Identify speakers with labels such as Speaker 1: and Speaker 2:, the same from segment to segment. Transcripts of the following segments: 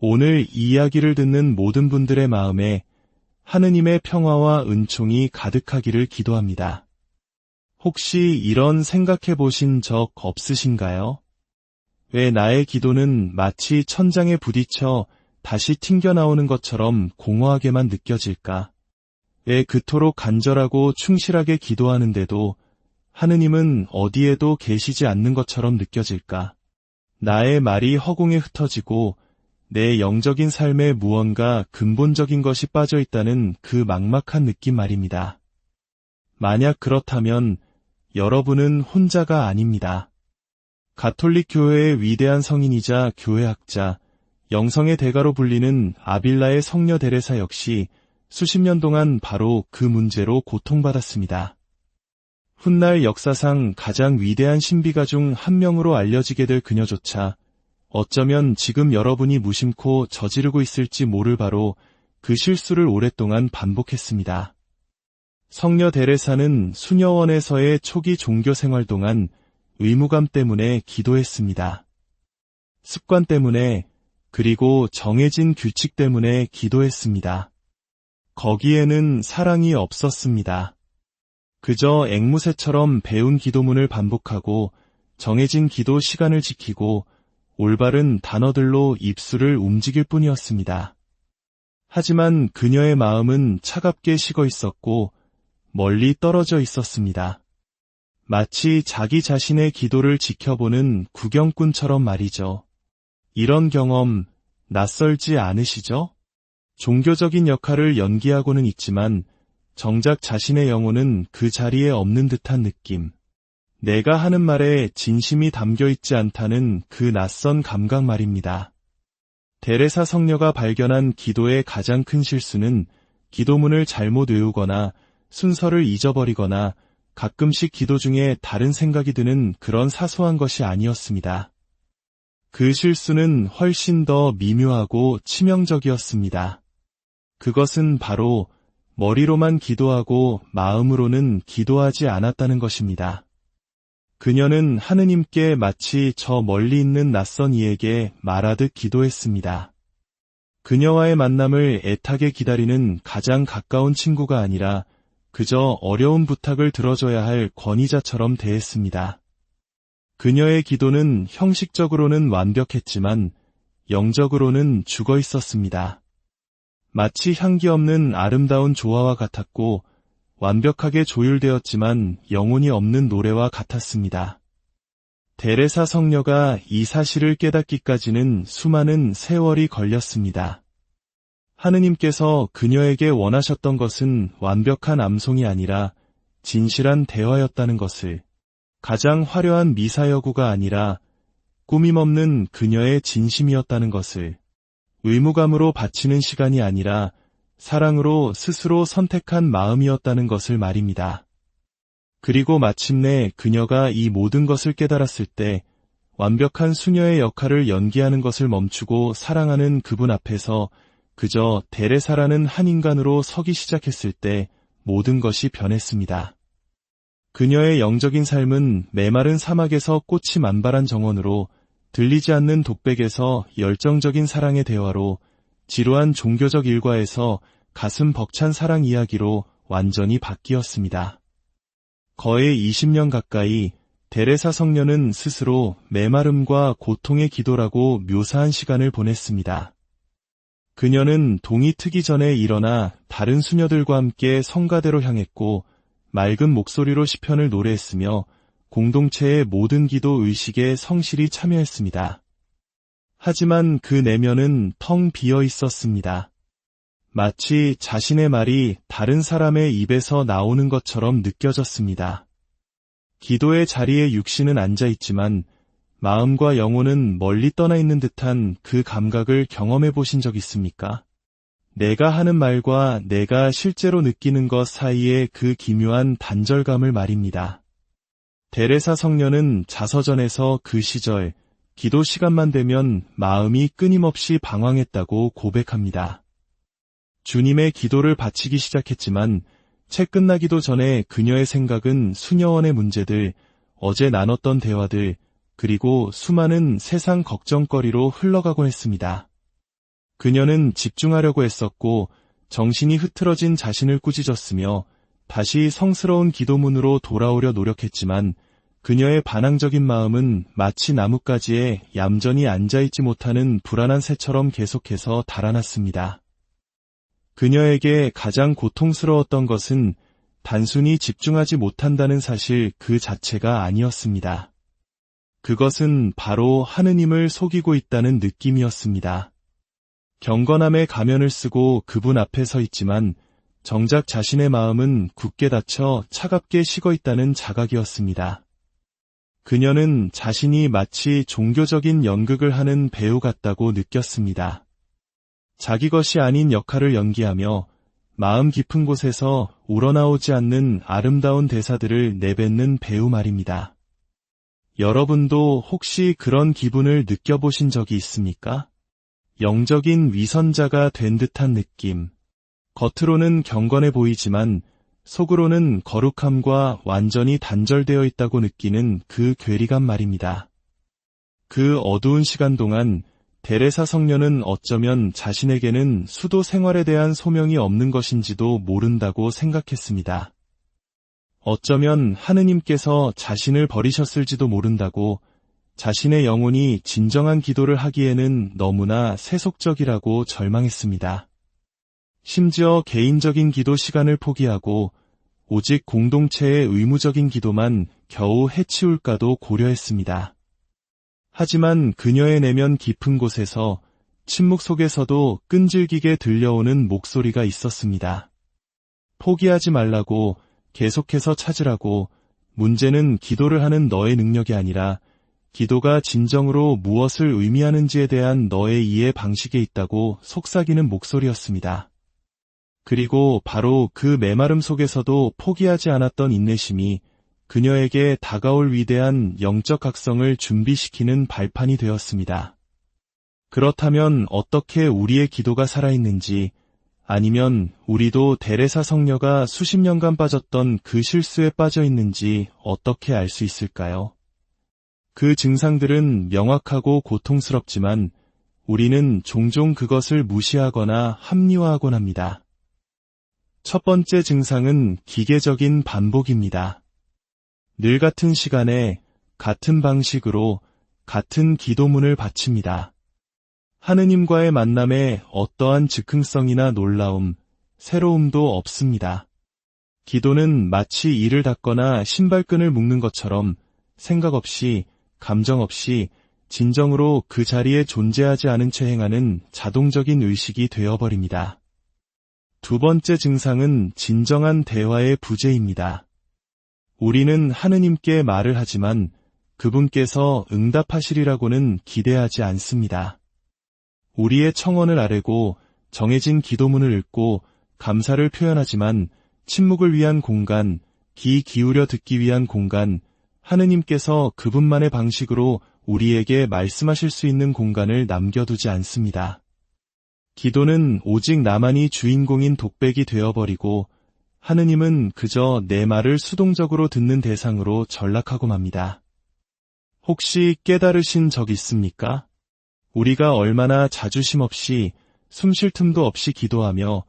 Speaker 1: 오늘 이 이야기를 듣는 모든 분들의 마음에 하느님의 평화와 은총이 가득하기를 기도합니다. 혹시 이런 생각해 보신 적 없으신가요? 왜 나의 기도는 마치 천장에 부딪혀 다시 튕겨나오는 것처럼 공허하게만 느껴질까? 왜 그토록 간절하고 충실하게 기도하는데도 하느님은 어디에도 계시지 않는 것처럼 느껴질까? 나의 말이 허공에 흩어지고 내 영적인 삶에 무언가 근본적인 것이 빠져 있다는 그 막막한 느낌 말입니다. 만약 그렇다면 여러분은 혼자가 아닙니다. 가톨릭 교회의 위대한 성인이자 교회학자, 영성의 대가로 불리는 아빌라의 성녀 데레사 역시 수십 년 동안 바로 그 문제로 고통받았습니다. 훗날 역사상 가장 위대한 신비가 중 한 명으로 알려지게 될 그녀조차 어쩌면 지금 여러분이 무심코 저지르고 있을지 모를 바로 그 실수를 오랫동안 반복했습니다. 성녀 데레사는 수녀원에서의 초기 종교 생활 동안 의무감 때문에 기도했습니다. 습관 때문에, 그리고 정해진 규칙 때문에 기도했습니다. 거기에는 사랑이 없었습니다. 그저 앵무새처럼 배운 기도문을 반복하고 정해진 기도 시간을 지키고 올바른 단어들로 입술을 움직일 뿐이었습니다. 하지만 그녀의 마음은 차갑게 식어 있었고 멀리 떨어져 있었습니다. 마치 자기 자신의 기도를 지켜보는 구경꾼처럼 말이죠. 이런 경험 낯설지 않으시죠? 종교적인 역할을 연기하고는 있지만 정작 자신의 영혼은 그 자리에 없는 듯한 느낌. 내가 하는 말에 진심이 담겨 있지 않다는 그 낯선 감각 말입니다. 데레사 성녀가 발견한 기도의 가장 큰 실수는 기도문을 잘못 외우거나 순서를 잊어버리거나 가끔씩 기도 중에 다른 생각이 드는 그런 사소한 것이 아니었습니다. 그 실수는 훨씬 더 미묘하고 치명적이었습니다. 그것은 바로 머리로만 기도하고 마음으로는 기도하지 않았다는 것입니다. 그녀는 하느님께 마치 저 멀리 있는 낯선 이에게 말하듯 기도했습니다. 그녀와의 만남을 애타게 기다리는 가장 가까운 친구가 아니라 그저 어려운 부탁을 들어줘야 할 권위자처럼 대했습니다. 그녀의 기도는 형식적으로는 완벽했지만 영적으로는 죽어 있었습니다. 마치 향기 없는 아름다운 조화와 같았고 완벽하게 조율되었지만 영혼이 없는 노래와 같았습니다. 데레사 성녀가 이 사실을 깨닫기까지는 수많은 세월이 걸렸습니다. 하느님께서 그녀에게 원하셨던 것은 완벽한 암송이 아니라 진실한 대화였다는 것을, 가장 화려한 미사여구가 아니라 꾸밈없는 그녀의 진심이었다는 것을, 의무감으로 바치는 시간이 아니라 사랑으로 스스로 선택한 마음이었다는 것을 말입니다. 그리고 마침내 그녀가 이 모든 것을 깨달았을 때 완벽한 수녀의 역할을 연기하는 것을 멈추고 사랑하는 그분 앞에서 그저 데레사라는 한 인간으로 서기 시작했을 때 모든 것이 변했습니다. 그녀의 영적인 삶은 메마른 사막에서 꽃이 만발한 정원으로, 들리지 않는 독백에서 열정적인 사랑의 대화로, 지루한 종교적 일과에서 가슴 벅찬 사랑 이야기로 완전히 바뀌었습니다. 거의 20년 가까이 데레사 성녀는 스스로 메마름과 고통의 기도라고 묘사한 시간을 보냈습니다. 그녀는 동이 트기 전에 일어나 다른 수녀들과 함께 성가대로 향했고 맑은 목소리로 시편을 노래했으며 공동체의 모든 기도 의식에 성실히 참여했습니다. 하지만 그 내면은 텅 비어 있었습니다. 마치 자신의 말이 다른 사람의 입에서 나오는 것처럼 느껴졌습니다. 기도의 자리에 육신은 앉아 있지만 마음과 영혼은 멀리 떠나 있는 듯한 그 감각을 경험해 보신 적 있습니까? 내가 하는 말과 내가 실제로 느끼는 것 사이의 그 기묘한 단절감을 말입니다. 데레사 성녀는 자서전에서 그 시절, 기도 시간만 되면 마음이 끊임없이 방황했다고 고백합니다. 주님의 기도를 바치기 시작했지만 채 끝나기도 전에 그녀의 생각은 수녀원의 문제들, 어제 나눴던 대화들, 그리고 수많은 세상 걱정거리로 흘러가곤 했습니다. 그녀는 집중하려고 애썼고 정신이 흐트러진 자신을 꾸짖었으며 다시 성스러운 기도문으로 돌아오려 노력했지만 그녀의 반항적인 마음은 마치 나뭇가지에 얌전히 앉아있지 못하는 불안한 새처럼 계속해서 달아났습니다. 그녀에게 가장 고통스러웠던 것은 단순히 집중하지 못한다는 사실 그 자체가 아니었습니다. 그것은 바로 하느님을 속이고 있다는 느낌이었습니다. 경건함의 가면을 쓰고 그분 앞에 서 있지만 정작 자신의 마음은 굳게 닫혀 차갑게 식어 있다는 자각이었습니다. 그녀는 자신이 마치 종교적인 연극을 하는 배우 같다고 느꼈습니다. 자기 것이 아닌 역할을 연기하며 마음 깊은 곳에서 우러나오지 않는 아름다운 대사들을 내뱉는 배우 말입니다. 여러분도 혹시 그런 기분을 느껴보신 적이 있습니까? 영적인 위선자가 된 듯한 느낌. 겉으로는 경건해 보이지만 속으로는 거룩함과 완전히 단절되어 있다고 느끼는 그 괴리감 말입니다. 그 어두운 시간 동안 데레사 성녀는 어쩌면 자신에게는 수도 생활에 대한 소명이 없는 것인지도 모른다고 생각했습니다. 어쩌면 하느님께서 자신을 버리셨을지도 모른다고, 자신의 영혼이 진정한 기도를 하기에는 너무나 세속적이라고 절망했습니다. 심지어 개인적인 기도 시간을 포기하고 오직 공동체의 의무적인 기도만 겨우 해치울까도 고려했습니다. 하지만 그녀의 내면 깊은 곳에서 침묵 속에서도 끈질기게 들려오는 목소리가 있었습니다. 포기하지 말라고, 계속해서 찾으라고, 문제는 기도를 하는 너의 능력이 아니라 기도가 진정으로 무엇을 의미하는지에 대한 너의 이해 방식에 있다고 속삭이는 목소리였습니다. 그리고 바로 그 메마름 속에서도 포기하지 않았던 인내심이 그녀에게 다가올 위대한 영적 각성을 준비시키는 발판이 되었습니다. 그렇다면 어떻게 우리의 기도가 살아있는지, 아니면 우리도 데레사 성녀가 수십 년간 빠졌던 그 실수에 빠져 있는지 어떻게 알 수 있을까요? 그 증상들은 명확하고 고통스럽지만 우리는 종종 그것을 무시하거나 합리화하곤 합니다. 첫 번째 증상은 기계적인 반복입니다. 늘 같은 시간에 같은 방식으로 같은 기도문을 바칩니다. 하느님과의 만남에 어떠한 즉흥성이나 놀라움, 새로움도 없습니다. 기도는 마치 이를 닫거나 신발끈을 묶는 것처럼 생각 없이, 감정 없이 진정으로 그 자리에 존재하지 않은 채 행하는 자동적인 의식이 되어버립니다. 두 번째 증상은 진정한 대화의 부재입니다. 우리는 하느님께 말을 하지만 그분께서 응답하시리라고는 기대하지 않습니다. 우리의 청원을 아뢰고 정해진 기도문을 읽고 감사를 표현하지만 침묵을 위한 공간, 귀 기울여 듣기 위한 공간, 하느님께서 그분만의 방식으로 우리에게 말씀하실 수 있는 공간을 남겨두지 않습니다. 기도는 오직 나만이 주인공인 독백이 되어버리고 하느님은 그저 내 말을 수동적으로 듣는 대상으로 전락하고 맙니다. 혹시 깨달으신 적 있습니까? 우리가 얼마나 자주심 없이 숨 쉴 틈도 없이 기도하며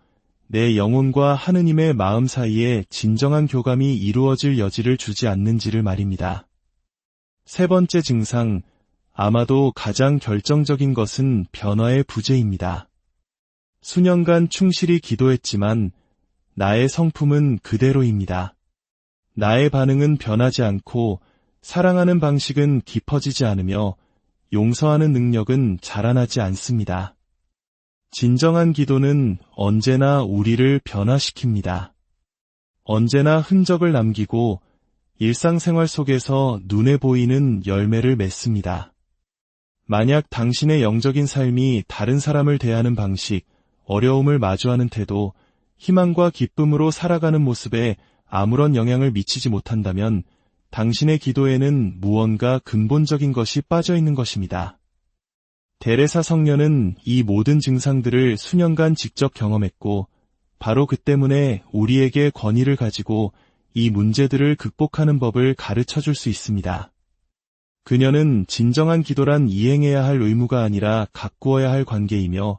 Speaker 1: 내 영혼과 하느님의 마음 사이에 진정한 교감이 이루어질 여지를 주지 않는지를 말입니다. 세 번째 증상, 아마도 가장 결정적인 것은 변화의 부재입니다. 수년간 충실히 기도했지만 나의 성품은 그대로입니다. 나의 반응은 변하지 않고 사랑하는 방식은 깊어지지 않으며 용서하는 능력은 자라나지 않습니다. 진정한 기도는 언제나 우리를 변화시킵니다. 언제나 흔적을 남기고 일상생활 속에서 눈에 보이는 열매를 맺습니다. 만약 당신의 영적인 삶이 다른 사람을 대하는 방식, 어려움을 마주하는 태도, 희망과 기쁨으로 살아가는 모습에 아무런 영향을 미치지 못한다면 당신의 기도에는 무언가 근본적인 것이 빠져 있는 것입니다. 데레사 성녀는 이 모든 증상들을 수년간 직접 경험했고 바로 그 때문에 우리에게 권위를 가지고 이 문제들을 극복하는 법을 가르쳐 줄 수 있습니다. 그녀는 진정한 기도란 이행해야 할 의무가 아니라 가꾸어야 할 관계이며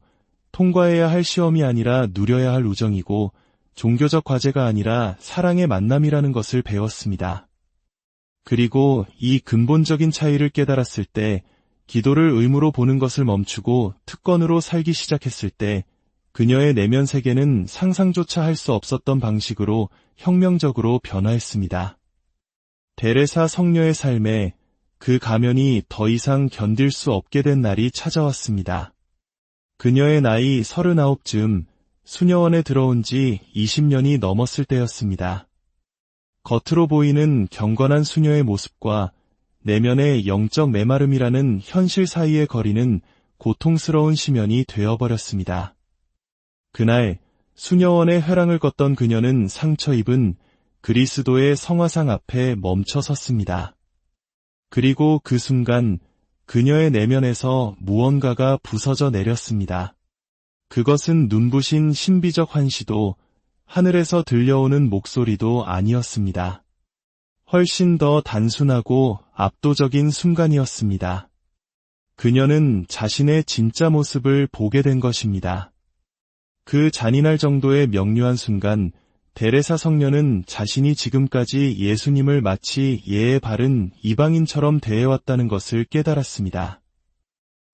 Speaker 1: 통과해야 할 시험이 아니라 누려야 할 우정이고 종교적 과제가 아니라 사랑의 만남이라는 것을 배웠습니다. 그리고 이 근본적인 차이를 깨달았을 때 기도를 의무로 보는 것을 멈추고 특권으로 살기 시작했을 때 그녀의 내면 세계는 상상조차 할 수 없었던 방식으로 혁명적으로 변화했습니다. 데레사 성녀의 삶에 그 가면이 더 이상 견딜 수 없게 된 날이 찾아왔습니다. 그녀의 나이 39쯤 수녀원에 들어온 지 20년이 넘었을 때였습니다. 겉으로 보이는 경건한 수녀의 모습과 내면의 영적 메마름이라는 현실 사이의 거리는 고통스러운 심연이 되어버렸습니다. 그날 수녀원의 회랑을 걷던 그녀는 상처 입은 그리스도의 성화상 앞에 멈춰 섰습니다. 그리고 그 순간 그녀의 내면에서 무언가가 부서져 내렸습니다. 그것은 눈부신 신비적 환시도 하늘에서 들려오는 목소리도 아니었습니다. 훨씬 더 단순하고 압도적인 순간이었습니다. 그녀는 자신의 진짜 모습을 보게 된 것입니다. 그 잔인할 정도의 명료한 순간 데레사 성녀는 자신이 지금까지 예수님을 마치 예에 바른 이방인처럼 대해왔다는 것을 깨달았습니다.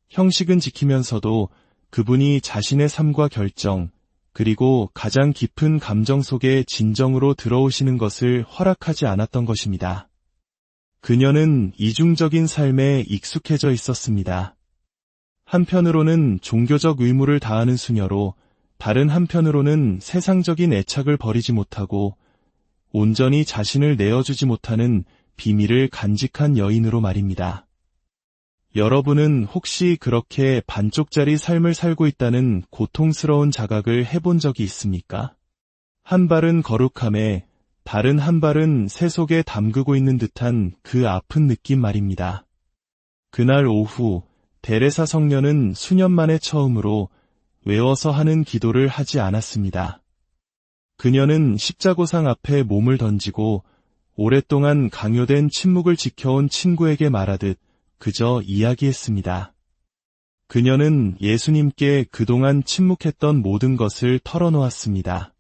Speaker 1: 형식은 지키면서도 그분이 자신의 삶과 결정, 그리고 가장 깊은 감정 속에 진정으로 들어오시는 것을 허락하지 않았던 것입니다. 그녀는 이중적인 삶에 익숙해져 있었습니다. 한편으로는 종교적 의무를 다하는 수녀로 다른 한편으로는 세상적인 애착을 버리지 못하고 온전히 자신을 내어주지 못하는 비밀을 간직한 여인으로 말입니다. 여러분은 혹시 그렇게 반쪽짜리 삶을 살고 있다는 고통스러운 자각을 해본 적이 있습니까? 한 발은 거룩함에 다른 한 발은 새 속에 담그고 있는 듯한 그 아픈 느낌 말입니다. 그날 오후 데레사 성녀는 수년 만에 처음으로 외워서 하는 기도를 하지 않았습니다. 그녀는 십자고상 앞에 몸을 던지고 오랫동안 강요된 침묵을 지켜온 친구에게 말하듯 그저 이야기했습니다. 그녀는 예수님께 그동안 침묵했던 모든 것을 털어놓았습니다.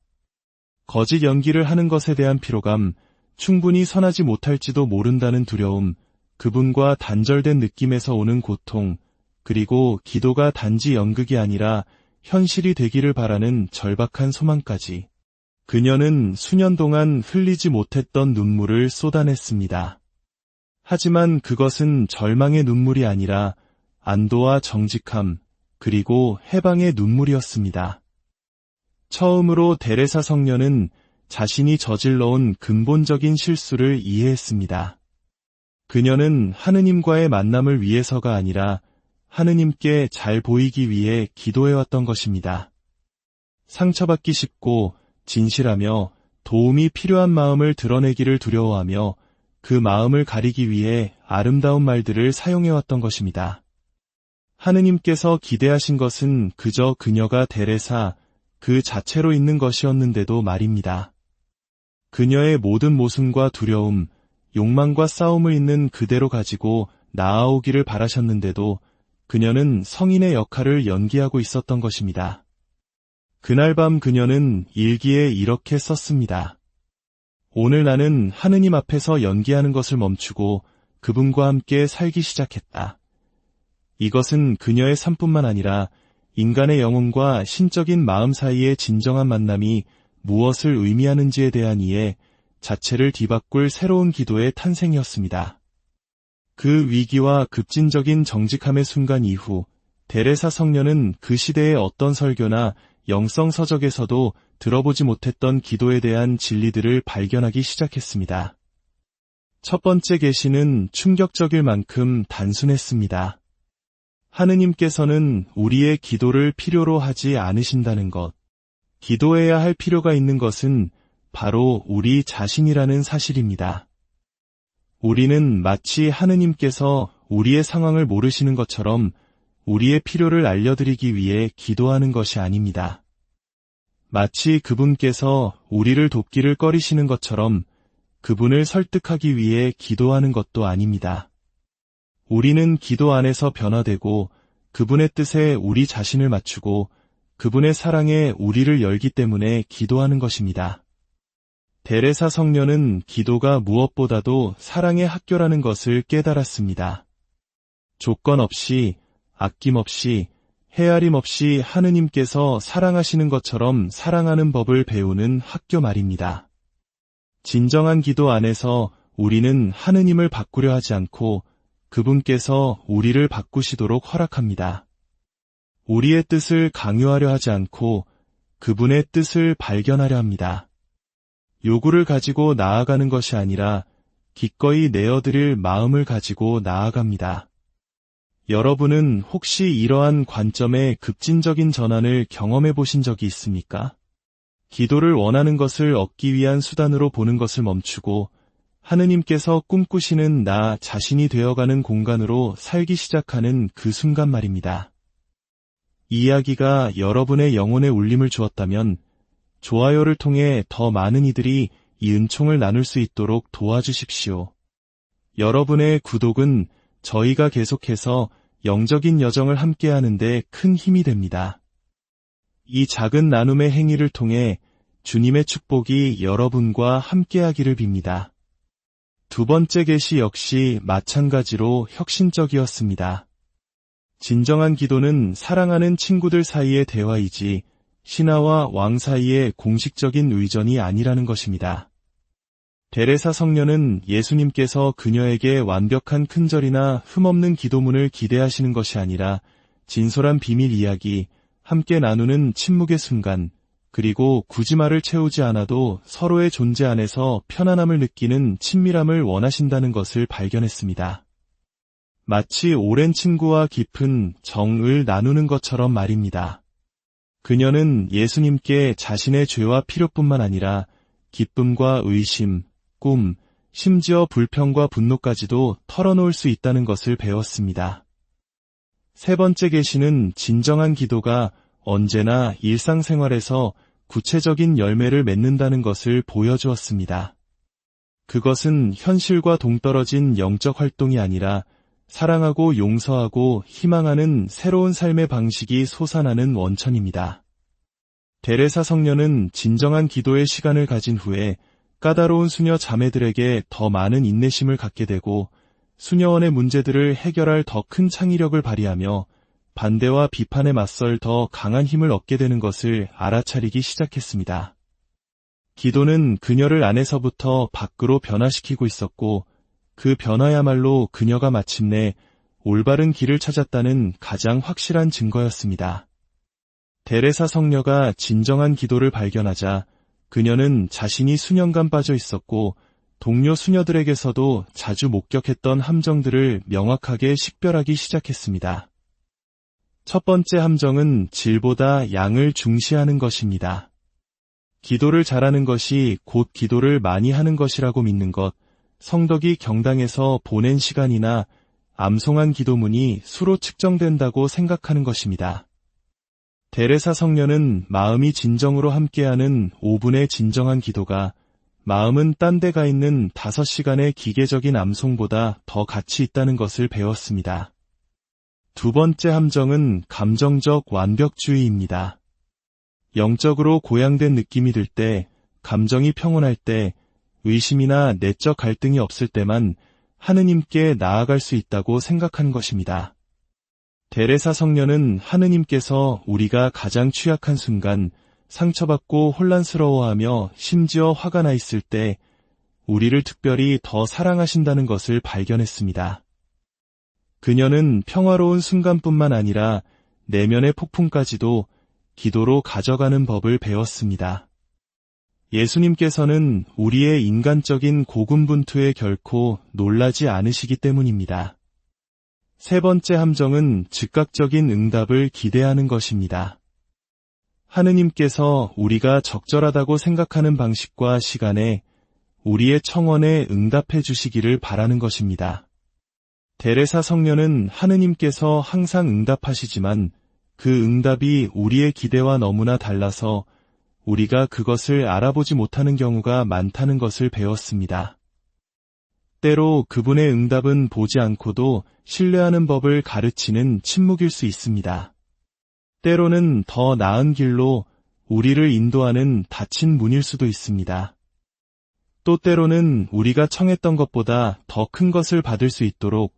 Speaker 1: 거짓 연기를 하는 것에 대한 피로감, 충분히 선하지 못할지도 모른다는 두려움, 그분과 단절된 느낌에서 오는 고통, 그리고 기도가 단지 연극이 아니라 현실이 되기를 바라는 절박한 소망까지. 그녀는 수년 동안 흘리지 못했던 눈물을 쏟아냈습니다. 하지만 그것은 절망의 눈물이 아니라 안도와 정직함, 그리고 해방의 눈물이었습니다. 처음으로 데레사 성녀는 자신이 저질러온 근본적인 실수를 이해했습니다. 그녀는 하느님과의 만남을 위해서가 아니라 하느님께 잘 보이기 위해 기도해왔던 것입니다. 상처받기 쉽고 진실하며 도움이 필요한 마음을 드러내기를 두려워하며 그 마음을 가리기 위해 아름다운 말들을 사용해왔던 것입니다. 하느님께서 기대하신 것은 그저 그녀가 데레사 그 자체로 있는 것이었는데도 말입니다. 그녀의 모든 모순과 두려움, 욕망과 싸움을 있는 그대로 가지고 나아오기를 바라셨는데도 그녀는 성인의 역할을 연기하고 있었던 것입니다. 그날 밤 그녀는 일기에 이렇게 썼습니다. 오늘 나는 하느님 앞에서 연기하는 것을 멈추고 그분과 함께 살기 시작했다. 이것은 그녀의 삶뿐만 아니라 인간의 영혼과 신적인 마음 사이의 진정한 만남이 무엇을 의미하는지에 대한 이해 자체를 뒤바꿀 새로운 기도의 탄생이었습니다. 그 위기와 급진적인 정직함의 순간 이후 데레사 성녀는 그 시대의 어떤 설교나 영성 서적에서도 들어보지 못했던 기도에 대한 진리들을 발견하기 시작했습니다. 첫 번째 계시는 충격적일 만큼 단순했습니다. 하느님께서는 우리의 기도를 필요로 하지 않으신다는 것. 기도해야 할 필요가 있는 것은 바로 우리 자신이라는 사실입니다. 우리는 마치 하느님께서 우리의 상황을 모르시는 것처럼 우리의 필요를 알려드리기 위해 기도하는 것이 아닙니다. 마치 그분께서 우리를 돕기를 꺼리시는 것처럼 그분을 설득하기 위해 기도하는 것도 아닙니다. 우리는 기도 안에서 변화되고 그분의 뜻에 우리 자신을 맞추고 그분의 사랑에 우리를 열기 때문에 기도하는 것입니다. 데레사 성녀는 기도가 무엇보다도 사랑의 학교라는 것을 깨달았습니다. 조건 없이, 아낌없이, 헤아림 없이 하느님께서 사랑하시는 것처럼 사랑하는 법을 배우는 학교 말입니다. 진정한 기도 안에서 우리는 하느님을 바꾸려 하지 않고 그분께서 우리를 바꾸시도록 허락합니다. 우리의 뜻을 강요하려 하지 않고 그분의 뜻을 발견하려 합니다. 요구를 가지고 나아가는 것이 아니라 기꺼이 내어드릴 마음을 가지고 나아갑니다. 여러분은 혹시 이러한 관점의 급진적인 전환을 경험해 보신 적이 있습니까? 기도를 원하는 것을 얻기 위한 수단으로 보는 것을 멈추고 하느님께서 꿈꾸시는 나 자신이 되어가는 공간으로 살기 시작하는 그 순간 말입니다. 이 이야기가 여러분의 영혼에 울림을 주었다면 좋아요를 통해 더 많은 이들이 이 은총을 나눌 수 있도록 도와주십시오. 여러분의 구독은 저희가 계속해서 영적인 여정을 함께하는 데 큰 힘이 됩니다. 이 작은 나눔의 행위를 통해 주님의 축복이 여러분과 함께하기를 빕니다. 두 번째 계시 역시 마찬가지로 혁신적이었습니다. 진정한 기도는 사랑하는 친구들 사이의 대화이지 신하와 왕 사이의 공식적인 의전이 아니라는 것입니다. 데레사 성녀는 예수님께서 그녀에게 완벽한 큰절이나 흠없는 기도문을 기대하시는 것이 아니라 진솔한 비밀 이야기, 함께 나누는 침묵의 순간, 그리고 굳이 말을 채우지 않아도 서로의 존재 안에서 편안함을 느끼는 친밀함을 원하신다는 것을 발견했습니다. 마치 오랜 친구와 깊은 정을 나누는 것처럼 말입니다. 그녀는 예수님께 자신의 죄와 필요뿐만 아니라 기쁨과 의심, 꿈, 심지어 불평과 분노까지도 털어놓을 수 있다는 것을 배웠습니다. 세 번째 계시는 진정한 기도가 언제나 일상생활에서 구체적인 열매를 맺는다는 것을 보여주었습니다. 그것은 현실과 동떨어진 영적 활동이 아니라 사랑하고 용서하고 희망하는 새로운 삶의 방식이 솟아나는 원천입니다. 데레사 성녀는 진정한 기도의 시간을 가진 후에 까다로운 수녀 자매들에게 더 많은 인내심을 갖게 되고 수녀원의 문제들을 해결할 더 큰 창의력을 발휘하며 반대와 비판에 맞설 더 강한 힘을 얻게 되는 것을 알아차리기 시작했습니다. 기도는 그녀를 안에서부터 밖으로 변화시키고 있었고 그 변화야말로 그녀가 마침내 올바른 길을 찾았다는 가장 확실한 증거였습니다. 데레사 성녀가 진정한 기도를 발견하자 그녀는 자신이 수년간 빠져 있었고 동료 수녀들에게서도 자주 목격했던 함정들을 명확하게 식별하기 시작했습니다. 첫 번째 함정은 질보다 양을 중시하는 것입니다. 기도를 잘하는 것이 곧 기도를 많이 하는 것이라고 믿는 것, 성덕이 경당에서 보낸 시간이나 암송한 기도문이 수로 측정된다고 생각하는 것입니다. 데레사 성녀는 마음이 진정으로 함께하는 5분의 진정한 기도가 마음은 딴 데 가 있는 5시간의 기계적인 암송보다 더 가치 있다는 것을 배웠습니다. 두 번째 함정은 감정적 완벽주의입니다. 영적으로 고양된 느낌이 들 때, 감정이 평온할 때, 의심이나 내적 갈등이 없을 때만 하느님께 나아갈 수 있다고 생각하는 것입니다. 데레사 성녀는 하느님께서 우리가 가장 취약한 순간, 상처받고 혼란스러워하며 심지어 화가 나 있을 때 우리를 특별히 더 사랑하신다는 것을 발견했습니다. 그녀는 평화로운 순간뿐만 아니라 내면의 폭풍까지도 기도로 가져가는 법을 배웠습니다. 예수님께서는 우리의 인간적인 고군분투에 결코 놀라지 않으시기 때문입니다. 세 번째 함정은 즉각적인 응답을 기대하는 것입니다. 하느님께서 우리가 적절하다고 생각하는 방식과 시간에 우리의 청원에 응답해 주시기를 바라는 것입니다. 데레사 성녀는 하느님께서 항상 응답하시지만 그 응답이 우리의 기대와 너무나 달라서 우리가 그것을 알아보지 못하는 경우가 많다는 것을 배웠습니다. 때로 그분의 응답은 보지 않고도 신뢰하는 법을 가르치는 침묵일 수 있습니다. 때로는 더 나은 길로 우리를 인도하는 닫힌 문일 수도 있습니다. 또 때로는 우리가 청했던 것보다 더 큰 것을 받을 수 있도록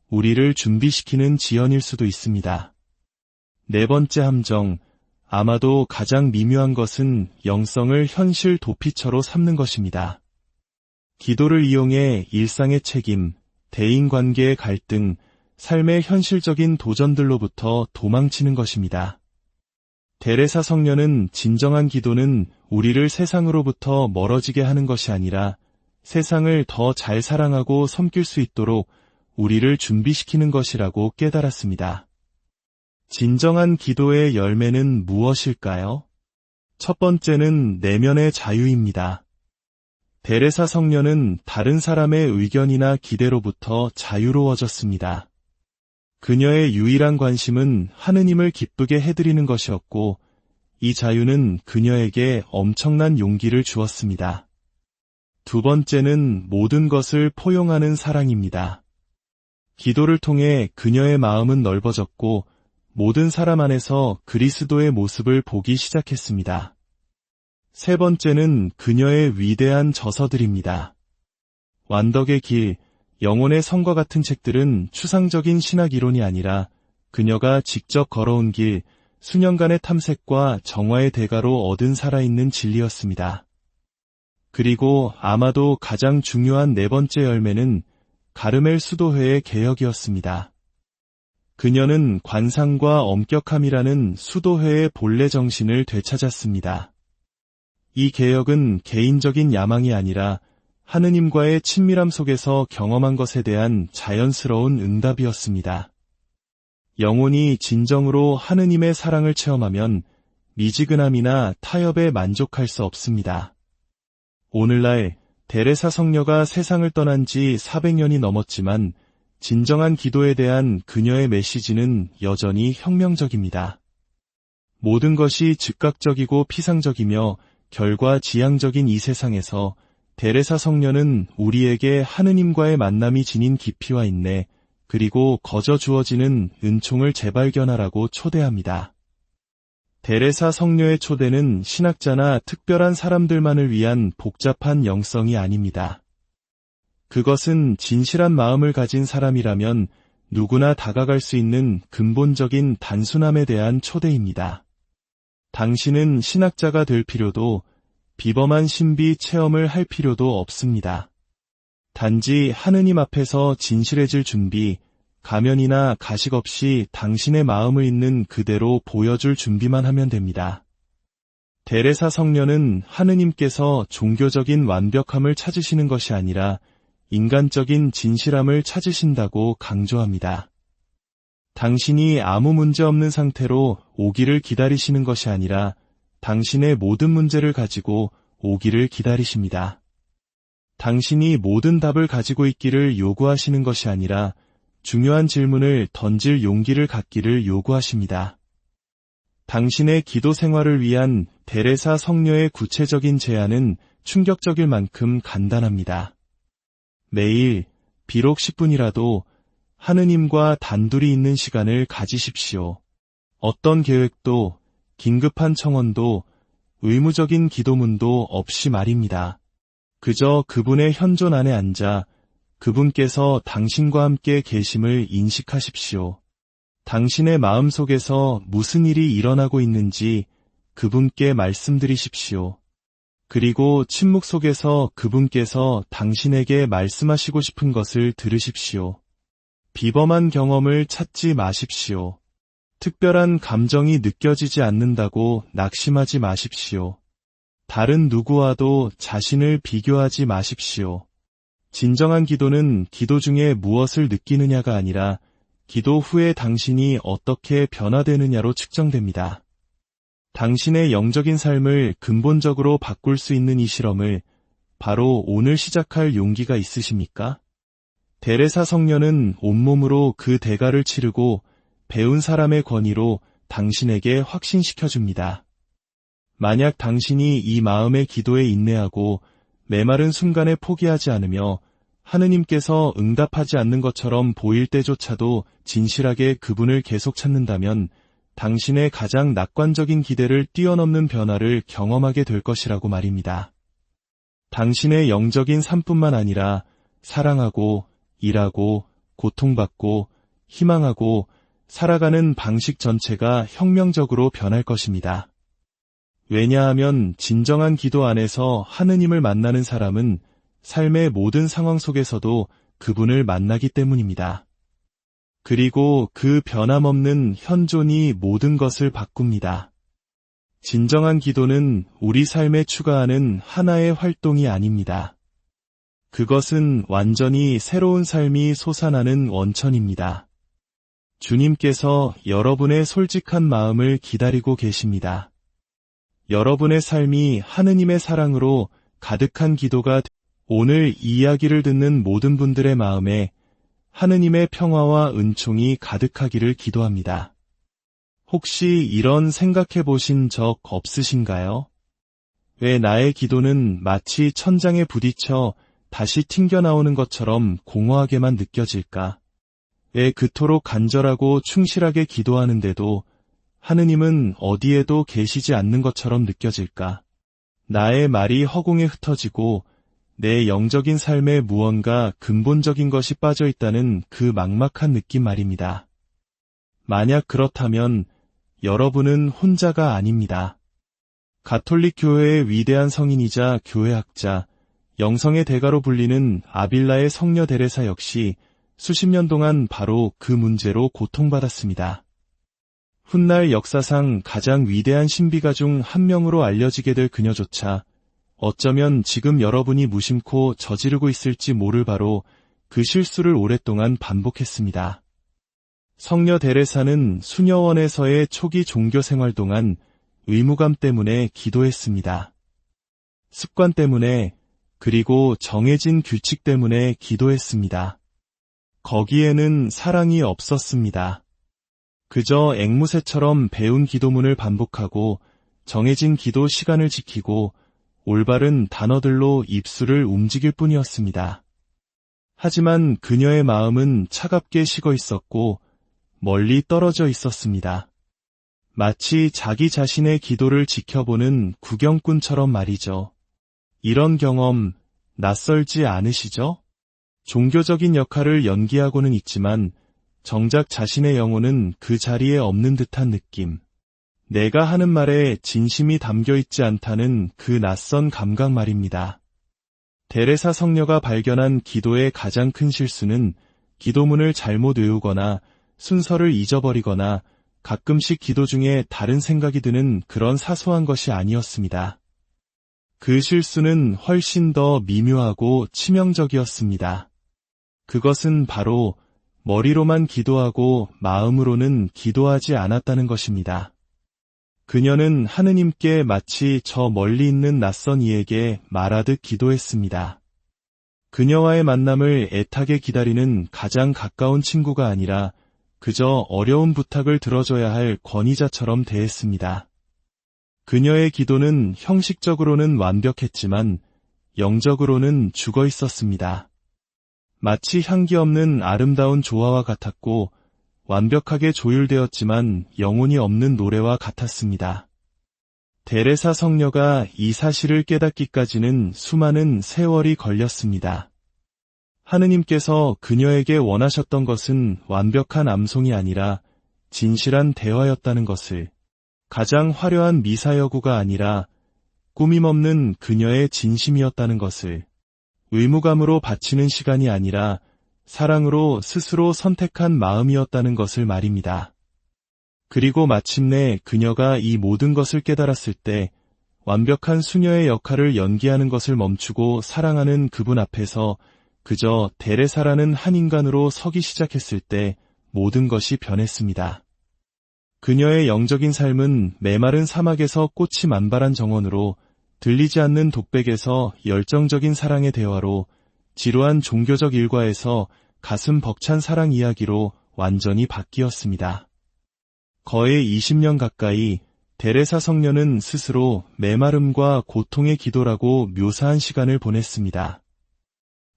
Speaker 1: 우리를 준비시키는 지연일 수도 있습니다. 네 번째 함정, 아마도 가장 미묘한 것은 영성을 현실 도피처로 삼는 것입니다. 기도를 이용해 일상의 책임, 대인관계의 갈등, 삶의 현실적인 도전들로부터 도망치는 것입니다. 데레사 성녀는 진정한 기도는 우리를 세상으로부터 멀어지게 하는 것이 아니라 세상을 더 잘 사랑하고 섬길 수 있도록 우리를 준비시키는 것이라고 깨달았습니다. 진정한 기도의 열매는 무엇일까요? 첫 번째는 내면의 자유입니다. 데레사 성녀는 다른 사람의 의견이나 기대로부터 자유로워졌습니다. 그녀의 유일한 관심은 하느님을 기쁘게 해드리는 것이었고, 이 자유는 그녀에게 엄청난 용기를 주었습니다. 두 번째는 모든 것을 포용하는 사랑입니다. 기도를 통해 그녀의 마음은 넓어졌고, 모든 사람 안에서 그리스도의 모습을 보기 시작했습니다. 세 번째는 그녀의 위대한 저서들입니다. 완덕의 길, 영혼의 성과 같은 책들은 추상적인 신학 이론이 아니라 그녀가 직접 걸어온 길, 수년간의 탐색과 정화의 대가로 얻은 살아있는 진리였습니다. 그리고 아마도 가장 중요한 네 번째 열매는 가르멜 수도회의 개혁이었습니다. 그녀는 관상과 엄격함이라는 수도회의 본래 정신을 되찾았습니다. 이 개혁은 개인적인 야망이 아니라 하느님과의 친밀함 속에서 경험한 것에 대한 자연스러운 응답이었습니다. 영혼이 진정으로 하느님의 사랑을 체험하면 미지근함이나 타협에 만족할 수 없습니다. 오늘날 데레사 성녀가 세상을 떠난 지 400년이 넘었지만 진정한 기도에 대한 그녀의 메시지는 여전히 혁명적입니다. 모든 것이 즉각적이고 피상적이며 결과지향적인 이 세상에서 데레사 성녀는 우리에게 하느님과의 만남이 지닌 깊이와 인내, 그리고 거저 주어지는 은총을 재발견하라고 초대합니다. 데레사 성녀의 초대는 신학자나 특별한 사람들만을 위한 복잡한 영성이 아닙니다. 그것은 진실한 마음을 가진 사람이라면 누구나 다가갈 수 있는 근본적인 단순함에 대한 초대입니다. 당신은 신학자가 될 필요도 비범한 신비 체험을 할 필요도 없습니다. 단지 하느님 앞에서 진실해질 준비, 가면이나 가식 없이 당신의 마음을 있는 그대로 보여줄 준비만 하면 됩니다. 데레사 성녀는 하느님께서 종교적인 완벽함을 찾으시는 것이 아니라 인간적인 진실함을 찾으신다고 강조합니다. 당신이 아무 문제 없는 상태로 오기를 기다리시는 것이 아니라 당신의 모든 문제를 가지고 오기를 기다리십니다. 당신이 모든 답을 가지고 있기를 요구하시는 것이 아니라 중요한 질문을 던질 용기를 갖기를 요구하십니다. 당신의 기도 생활을 위한 데레사 성녀의 구체적인 제안은 충격적일 만큼 간단합니다. 매일 비록 10분이라도 하느님과 단둘이 있는 시간을 가지십시오. 어떤 계획도, 긴급한 청원도, 의무적인 기도문도 없이 말입니다. 그저 그분의 현존 안에 앉아 그분께서 당신과 함께 계심을 인식하십시오. 당신의 마음 속에서 무슨 일이 일어나고 있는지 그분께 말씀드리십시오. 그리고 침묵 속에서 그분께서 당신에게 말씀하시고 싶은 것을 들으십시오. 비범한 경험을 찾지 마십시오. 특별한 감정이 느껴지지 않는다고 낙심하지 마십시오. 다른 누구와도 자신을 비교하지 마십시오. 진정한 기도는 기도 중에 무엇을 느끼느냐가 아니라 기도 후에 당신이 어떻게 변화되느냐로 측정됩니다. 당신의 영적인 삶을 근본적으로 바꿀 수 있는 이 실험을 바로 오늘 시작할 용기가 있으십니까? 데레사 성녀는 온몸으로 그 대가를 치르고 배운 사람의 권위로 당신에게 확신시켜줍니다. 만약 당신이 이 마음의 기도에 인내하고 메마른 순간에 포기하지 않으며 하느님께서 응답하지 않는 것처럼 보일 때조차도 진실하게 그분을 계속 찾는다면 당신의 가장 낙관적인 기대를 뛰어넘는 변화를 경험하게 될 것이라고 말입니다. 당신의 영적인 삶뿐만 아니라 사랑하고, 일하고, 고통받고, 희망하고, 살아가는 방식 전체가 혁명적으로 변할 것입니다. 왜냐하면 진정한 기도 안에서 하느님을 만나는 사람은 삶의 모든 상황 속에서도 그분을 만나기 때문입니다. 그리고 그 변함없는 현존이 모든 것을 바꿉니다. 진정한 기도는 우리 삶에 추가하는 하나의 활동이 아닙니다. 그것은 완전히 새로운 삶이 솟아나는 원천입니다. 주님께서 여러분의 솔직한 마음을 기다리고 계십니다. 여러분의 삶이 하느님의 사랑으로 가득한 기도가 오늘 이 이야기를 듣는 모든 분들의 마음에 하느님의 평화와 은총이 가득하기를 기도합니다. 혹시 이런 생각해 보신 적 없으신가요? 왜 나의 기도는 마치 천장에 부딪혀 다시 튕겨나오는 것처럼 공허하게만 느껴질까? 왜 그토록 간절하고 충실하게 기도하는데도 하느님은 어디에도 계시지 않는 것처럼 느껴질까? 나의 말이 허공에 흩어지고 내 영적인 삶에 무언가 근본적인 것이 빠져 있다는 그 막막한 느낌 말입니다. 만약 그렇다면 여러분은 혼자가 아닙니다. 가톨릭 교회의 위대한 성인이자 교회학자, 영성의 대가로 불리는 아빌라의 성녀 데레사 역시 수십 년 동안 바로 그 문제로 고통받았습니다. 훗날 역사상 가장 위대한 신비가 중 한 명으로 알려지게 될 그녀조차 어쩌면 지금 여러분이 무심코 저지르고 있을지 모를 바로 그 실수를 오랫동안 반복했습니다. 성녀 데레사는 수녀원에서의 초기 종교 생활 동안 의무감 때문에 기도했습니다. 습관 때문에, 그리고 정해진 규칙 때문에 기도했습니다. 거기에는 사랑이 없었습니다. 그저 앵무새처럼 배운 기도문을 반복하고 정해진 기도 시간을 지키고 올바른 단어들로 입술을 움직일 뿐이었습니다. 하지만 그녀의 마음은 차갑게 식어 있었고 멀리 떨어져 있었습니다. 마치 자기 자신의 기도를 지켜보는 구경꾼처럼 말이죠. 이런 경험 낯설지 않으시죠? 종교적인 역할을 연기하고는 있지만 정작 자신의 영혼은 그 자리에 없는 듯한 느낌. 내가 하는 말에 진심이 담겨 있지 않다는 그 낯선 감각 말입니다. 데레사 성녀가 발견한 기도의 가장 큰 실수는 기도문을 잘못 외우거나 순서를 잊어버리거나 가끔씩 기도 중에 다른 생각이 드는 그런 사소한 것이 아니었습니다. 그 실수는 훨씬 더 미묘하고 치명적이었습니다. 그것은 바로 머리로만 기도하고 마음으로는 기도하지 않았다는 것입니다. 그녀는 하느님께 마치 저 멀리 있는 낯선 이에게 말하듯 기도했습니다. 그녀와의 만남을 애타게 기다리는 가장 가까운 친구가 아니라 그저 어려운 부탁을 들어줘야 할 권위자처럼 대했습니다. 그녀의 기도는 형식적으로는 완벽했지만 영적으로는 죽어 있었습니다. 마치 향기 없는 아름다운 조화와 같았고 완벽하게 조율되었지만 영혼이 없는 노래와 같았습니다. 데레사 성녀가 이 사실을 깨닫기까지는 수많은 세월이 걸렸습니다. 하느님께서 그녀에게 원하셨던 것은 완벽한 암송이 아니라 진실한 대화였다는 것을, 가장 화려한 미사여구가 아니라 꾸밈없는 그녀의 진심이었다는 것을, 의무감으로 바치는 시간이 아니라 사랑으로 스스로 선택한 마음이었다는 것을 말입니다. 그리고 마침내 그녀가 이 모든 것을 깨달았을 때 완벽한 수녀의 역할을 연기하는 것을 멈추고 사랑하는 그분 앞에서 그저 데레사라는 한 인간으로 서기 시작했을 때 모든 것이 변했습니다. 그녀의 영적인 삶은 메마른 사막에서 꽃이 만발한 정원으로, 들리지 않는 독백에서 열정적인 사랑의 대화로, 지루한 종교적 일과에서 가슴 벅찬 사랑 이야기로 완전히 바뀌었습니다. 거의 20년 가까이 데레사 성녀는 스스로 메마름과 고통의 기도라고 묘사한 시간을 보냈습니다.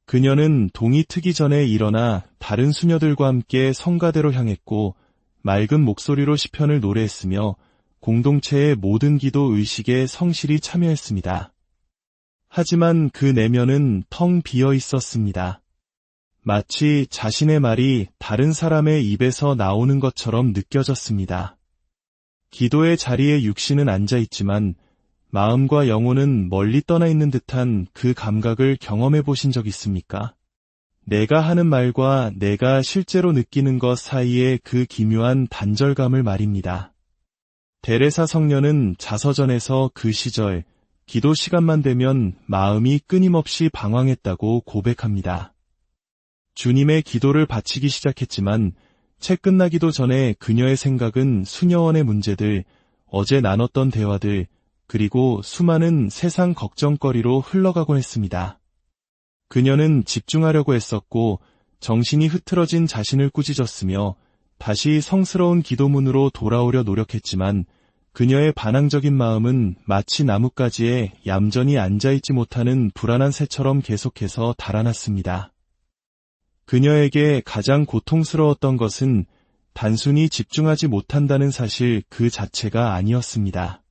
Speaker 1: 그녀는 동이 트기 전에 일어나 다른 수녀들과 함께 성가대로 향했고 맑은 목소리로 시편을 노래했으며 공동체의 모든 기도 의식에 성실히 참여했습니다. 하지만 그 내면은 텅 비어 있었습니다. 마치 자신의 말이 다른 사람의 입에서 나오는 것처럼 느껴졌습니다. 기도의 자리에 육신은 앉아 있지만 마음과 영혼은 멀리 떠나 있는 듯한 그 감각을 경험해 보신 적 있습니까? 내가 하는 말과 내가 실제로 느끼는 것 사이의 그 기묘한 단절감을 말입니다. 데레사 성녀는 자서전에서 그 시절 기도 시간만 되면 마음이 끊임없이 방황했다고 고백합니다. 주님의 기도를 바치기 시작했지만 채 끝나기도 전에 그녀의 생각은 수녀원의 문제들, 어제 나눴던 대화들, 그리고 수많은 세상 걱정거리로 흘러가곤 했습니다. 그녀는 집중하려고 했었고 정신이 흐트러진 자신을 꾸짖었으며 다시 성스러운 기도문으로 돌아오려 노력했지만 그녀의 반항적인 마음은 마치 나뭇가지에 얌전히 앉아있지 못하는 불안한 새처럼 계속해서 달아났습니다. 그녀에게 가장 고통스러웠던 것은 단순히 집중하지 못한다는 사실 그 자체가 아니었습니다.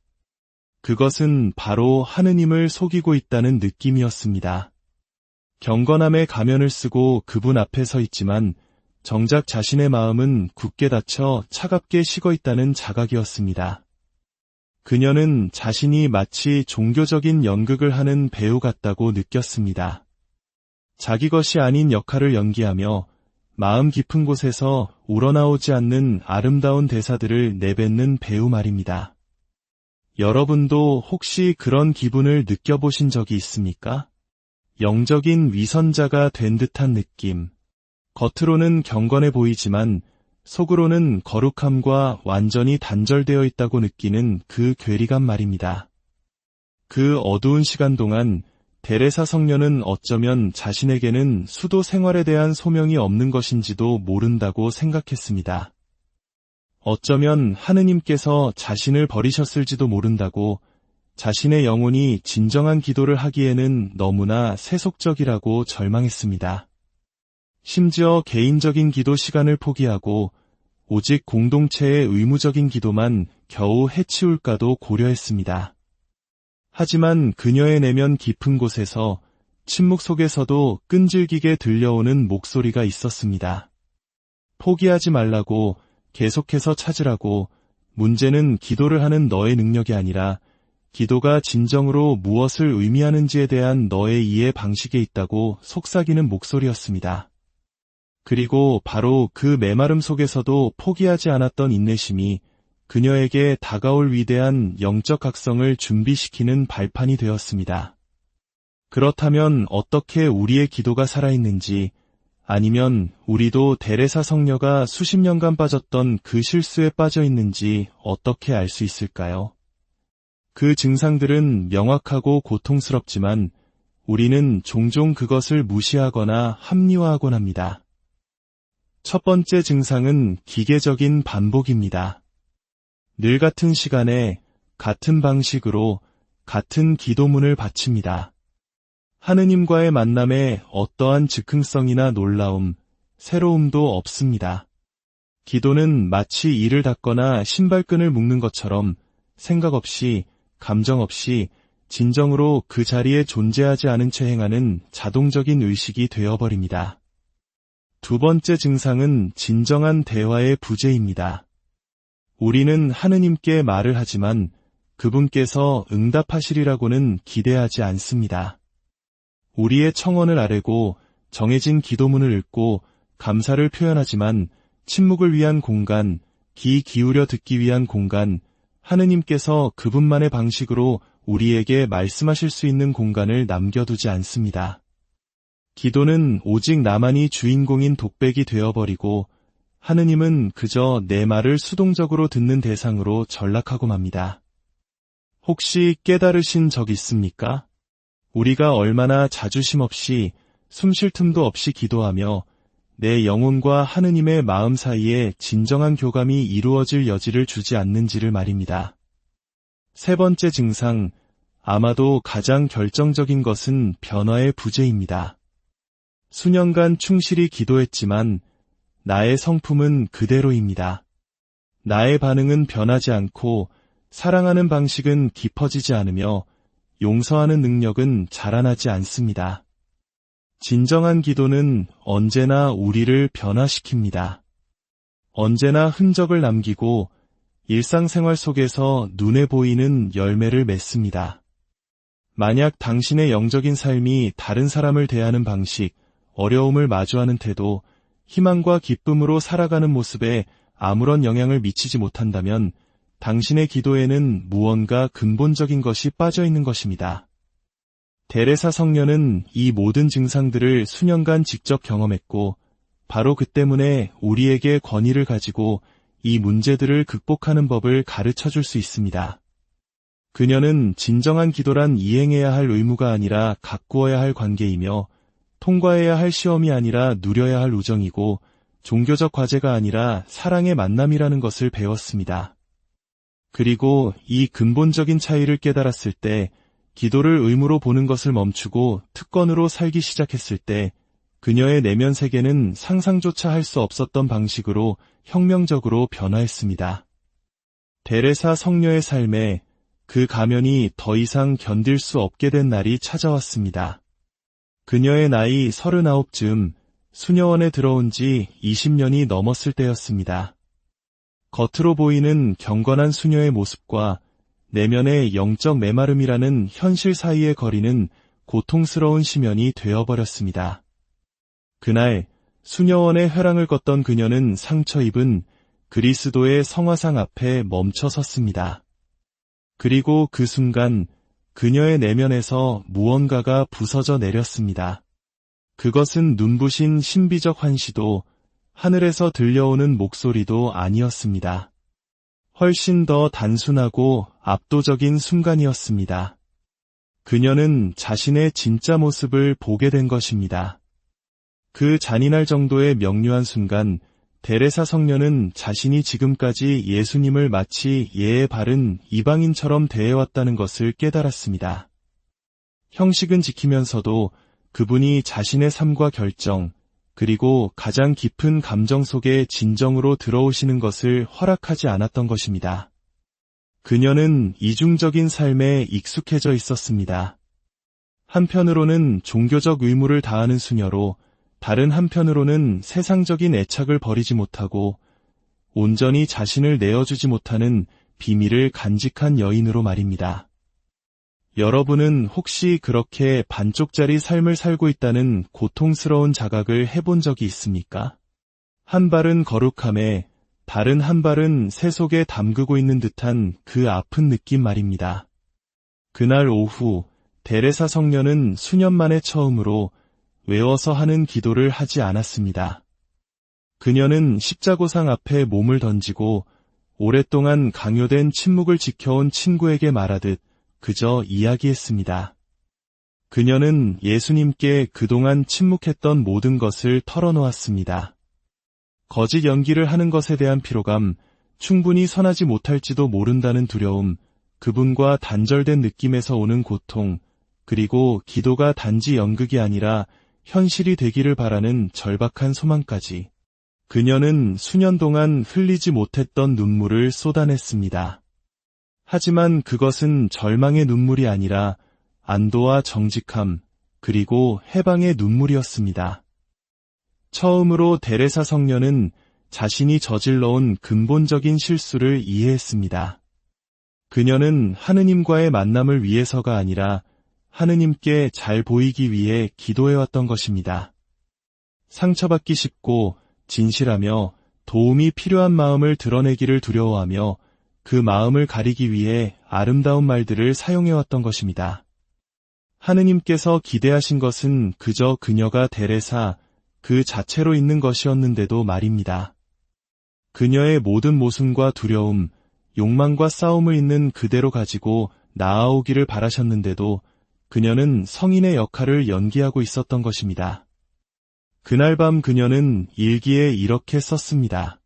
Speaker 1: 그것은 바로 하느님을 속이고 있다는 느낌이었습니다. 경건함의 가면을 쓰고 그분 앞에 서 있지만 정작 자신의 마음은 굳게 닫혀 차갑게 식어 있다는 자각이었습니다. 그녀는 자신이 마치 종교적인 연극을 하는 배우 같다고 느꼈습니다. 자기 것이 아닌 역할을 연기하며 마음 깊은 곳에서 우러나오지 않는 아름다운 대사들을 내뱉는 배우 말입니다. 여러분도 혹시 그런 기분을 느껴보신 적이 있습니까? 영적인 위선자가 된 듯한 느낌. 겉으로는 경건해 보이지만 속으로는 거룩함과 완전히 단절되어 있다고 느끼는 그 괴리감 말입니다. 그 어두운 시간 동안 데레사 성녀는 어쩌면 자신에게는 수도 생활에 대한 소명이 없는 것인지도 모른다고 생각했습니다. 어쩌면 하느님께서 자신을 버리셨을지도 모른다고, 자신의 영혼이 진정한 기도를 하기에는 너무나 세속적이라고 절망했습니다. 심지어 개인적인 기도 시간을 포기하고 오직 공동체의 의무적인 기도만 겨우 해치울까도 고려했습니다. 하지만 그녀의 내면 깊은 곳에서 침묵 속에서도 끈질기게 들려오는 목소리가 있었습니다. 포기하지 말라고, 계속해서 찾으라고, 문제는 기도를 하는 너의 능력이 아니라 기도가 진정으로 무엇을 의미하는지에 대한 너의 이해 방식에 있다고 속삭이는 목소리였습니다. 그리고 바로 그 메마름 속에서도 포기하지 않았던 인내심이 그녀에게 다가올 위대한 영적 각성을 준비시키는 발판이 되었습니다. 그렇다면 어떻게 우리의 기도가 살아있는지, 아니면 우리도 데레사 성녀가 수십 년간 빠졌던 그 실수에 빠져 있는지 어떻게 알 수 있을까요? 그 증상들은 명확하고 고통스럽지만 우리는 종종 그것을 무시하거나 합리화하곤 합니다. 첫 번째 증상은 기계적인 반복입니다. 늘 같은 시간에 같은 방식으로 같은 기도문을 바칩니다. 하느님과의 만남에 어떠한 즉흥성이나 놀라움, 새로움도 없습니다. 기도는 마치 이를 닫거나 신발끈을 묶는 것처럼 생각 없이, 감정 없이 진정으로 그 자리에 존재하지 않은 채 행하는 자동적인 의식이 되어버립니다. 두 번째 증상은 진정한 대화의 부재입니다. 우리는 하느님께 말을 하지만 그분께서 응답하시리라고는 기대하지 않습니다. 우리의 청원을 아뢰고 정해진 기도문을 읽고 감사를 표현하지만 침묵을 위한 공간, 귀 기울여 듣기 위한 공간, 하느님께서 그분만의 방식으로 우리에게 말씀하실 수 있는 공간을 남겨두지 않습니다. 기도는 오직 나만이 주인공인 독백이 되어버리고 하느님은 그저 내 말을 수동적으로 듣는 대상으로 전락하고 맙니다. 혹시 깨달으신 적 있습니까? 우리가 얼마나 자주심 없이 숨 쉴 틈도 없이 기도하며 내 영혼과 하느님의 마음 사이에 진정한 교감이 이루어질 여지를 주지 않는지를 말입니다. 세 번째 증상, 아마도 가장 결정적인 것은 변화의 부재입니다. 수년간 충실히 기도했지만 나의 성품은 그대로입니다. 나의 반응은 변하지 않고 사랑하는 방식은 깊어지지 않으며 용서하는 능력은 자라나지 않습니다. 진정한 기도는 언제나 우리를 변화시킵니다. 언제나 흔적을 남기고 일상생활 속에서 눈에 보이는 열매를 맺습니다. 만약 당신의 영적인 삶이 다른 사람을 대하는 방식, 어려움을 마주하는 태도, 희망과 기쁨으로 살아가는 모습에 아무런 영향을 미치지 못한다면 당신의 기도에는 무언가 근본적인 것이 빠져 있는 것입니다. 데레사 성녀는 이 모든 증상들을 수년간 직접 경험했고 바로 그 때문에 우리에게 권위를 가지고 이 문제들을 극복하는 법을 가르쳐 줄 수 있습니다. 그녀는 진정한 기도란 이행해야 할 의무가 아니라 가꾸어야 할 관계이며 통과해야 할 시험이 아니라 누려야 할 우정이고 종교적 과제가 아니라 사랑의 만남이라는 것을 배웠습니다. 그리고 이 근본적인 차이를 깨달았을 때 기도를 의무로 보는 것을 멈추고 특권으로 살기 시작했을 때 그녀의 내면 세계는 상상조차 할 수 없었던 방식으로 혁명적으로 변화했습니다. 데레사 성녀의 삶에 그 가면이 더 이상 견딜 수 없게 된 날이 찾아왔습니다. 그녀의 나이 39쯤 수녀원에 들어온 지 20년이 넘었을 때였습니다. 겉으로 보이는 경건한 수녀의 모습과 내면의 영적 메마름이라는 현실 사이의 거리는 고통스러운 심연이 되어버렸습니다. 그날 수녀원의 회랑을 걷던 그녀는 상처 입은 그리스도의 성화상 앞에 멈춰 섰습니다. 그리고 그 순간 그녀의 내면에서 무언가가 부서져 내렸습니다. 그것은 눈부신 신비적 환시도 하늘에서 들려오는 목소리도 아니었습니다. 훨씬 더 단순하고 압도적인 순간이었습니다. 그녀는 자신의 진짜 모습을 보게 된 것입니다. 그 잔인할 정도의 명료한 순간 데레사 성녀는 자신이 지금까지 예수님을 마치 예에 바른 이방인처럼 대해왔다는 것을 깨달았습니다. 형식은 지키면서도 그분이 자신의 삶과 결정, 그리고 가장 깊은 감정 속에 진정으로 들어오시는 것을 허락하지 않았던 것입니다. 그녀는 이중적인 삶에 익숙해져 있었습니다. 한편으로는 종교적 의무를 다하는 수녀로 다른 한편으로는 세상적인 애착을 버리지 못하고 온전히 자신을 내어주지 못하는 비밀을 간직한 여인으로 말입니다. 여러분은 혹시 그렇게 반쪽짜리 삶을 살고 있다는 고통스러운 자각을 해본 적이 있습니까? 한 발은 거룩함에 다른 한 발은 새 속에 담그고 있는 듯한 그 아픈 느낌 말입니다. 그날 오후 데레사 성녀는 수년 만에 처음으로 외워서 하는 기도를 하지 않았습니다. 그녀는 십자고상 앞에 몸을 던지고 오랫동안 강요된 침묵을 지켜온 친구에게 말하듯 그저 이야기했습니다. 그녀는 예수님께 그동안 침묵했던 모든 것을 털어놓았습니다. 거짓 연기를 하는 것에 대한 피로감, 충분히 선하지 못할지도 모른다는 두려움, 그분과 단절된 느낌에서 오는 고통, 그리고 기도가 단지 연극이 아니라 현실이 되기를 바라는 절박한 소망까지. 그녀는 수년 동안 흘리지 못했던 눈물을 쏟아냈습니다. 하지만 그것은 절망의 눈물이 아니라 안도와 정직함, 그리고 해방의 눈물이었습니다. 처음으로 데레사 성녀는 자신이 저질러온 근본적인 실수를 이해했습니다. 그녀는 하느님과의 만남을 위해서가 아니라 하느님께 잘 보이기 위해 기도해왔던 것입니다. 상처받기 쉽고 진실하며 도움이 필요한 마음을 드러내기를 두려워하며 그 마음을 가리기 위해 아름다운 말들을 사용해왔던 것입니다. 하느님께서 기대하신 것은 그저 그녀가 데레사 그 자체로 있는 것이었는데도 말입니다. 그녀의 모든 모순과 두려움, 욕망과 싸움을 있는 그대로 가지고 나아오기를 바라셨는데도 그녀는 성인의 역할을 연기하고 있었던 것입니다. 그날 밤 그녀는 일기에 이렇게 썼습니다.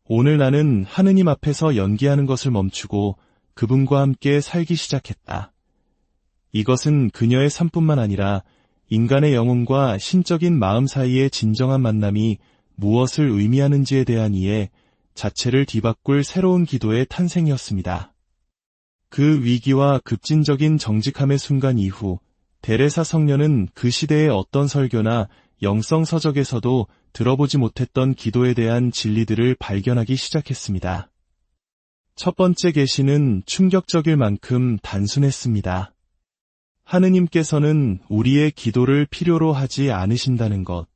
Speaker 1: 오늘 나는 하느님 앞에서 연기하는 것을 멈추고 그분과 함께 살기 시작했다. 이것은 그녀의 삶뿐만 아니라 인간의 영혼과 신적인 마음 사이의 진정한 만남이 무엇을 의미하는지에 대한 이해, 자체를 뒤바꿀 새로운 기도의 탄생이었습니다. 그 위기와 급진적인 정직함의 순간 이후 데레사 성녀는 그 시대의 어떤 설교나 영성 서적에서도 들어보지 못했던 기도에 대한 진리들을 발견하기 시작했습니다. 첫 번째 계시는 충격적일 만큼 단순했습니다. 하느님께서는 우리의 기도를 필요로 하지 않으신다는 것.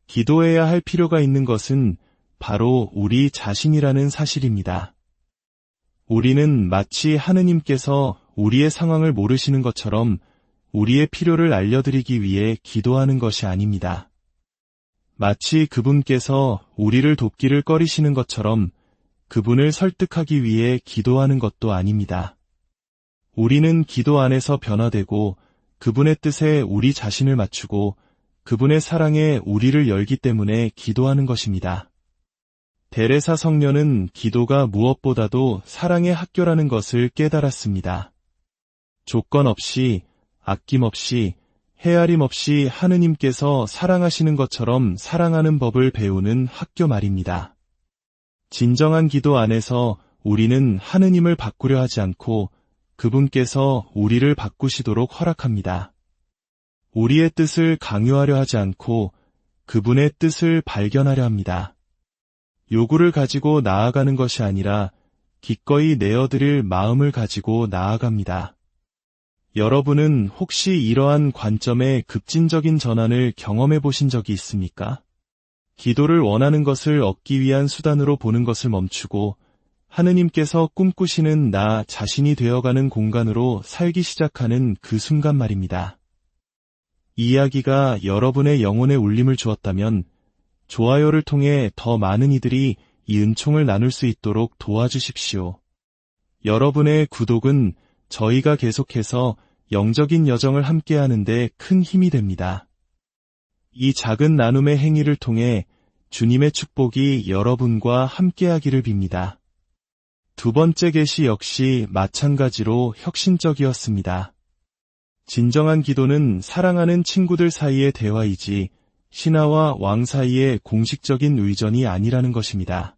Speaker 1: 기도해야 할 필요가 있는 것은 바로 우리 자신이라는 사실입니다. 우리는 마치 하느님께서 우리의 상황을 모르시는 것처럼 우리의 필요를 알려드리기 위해 기도하는 것이 아닙니다. 마치 그분께서 우리를 돕기를 꺼리시는 것처럼 그분을 설득하기 위해 기도하는 것도 아닙니다. 우리는 기도 안에서 변화되고 그분의 뜻에 우리 자신을 맞추고 그분의 사랑에 우리를 열기 때문에 기도하는 것입니다. 데레사 성녀는 기도가 무엇보다도 사랑의 학교라는 것을 깨달았습니다. 조건 없이, 아낌없이, 헤아림 없이 하느님께서 사랑하시는 것처럼 사랑하는 법을 배우는 학교 말입니다. 진정한 기도 안에서 우리는 하느님을 바꾸려 하지 않고 그분께서 우리를 바꾸시도록 허락합니다. 우리의 뜻을 강요하려 하지 않고 그분의 뜻을 발견하려 합니다. 요구를 가지고 나아가는 것이 아니라 기꺼이 내어드릴 마음을 가지고 나아갑니다. 여러분은 혹시 이러한 관점의 급진적인 전환을 경험해 보신 적이 있습니까? 기도를 원하는 것을 얻기 위한 수단으로 보는 것을 멈추고 하느님께서 꿈꾸시는 나 자신이 되어가는 공간으로 살기 시작하는 그 순간 말입니다. 이 이야기가 여러분의 영혼에 울림을 주었다면 좋아요를 통해 더 많은 이들이 이 은총을 나눌 수 있도록 도와주십시오. 여러분의 구독은 저희가 계속해서 영적인 여정을 함께하는 데 큰 힘이 됩니다. 이 작은 나눔의 행위를 통해 주님의 축복이 여러분과 함께하기를 빕니다. 두 번째 계시 역시 마찬가지로 혁신적이었습니다. 진정한 기도는 사랑하는 친구들 사이의 대화이지 신하와 왕 사이의 공식적인 의전이 아니라는 것입니다.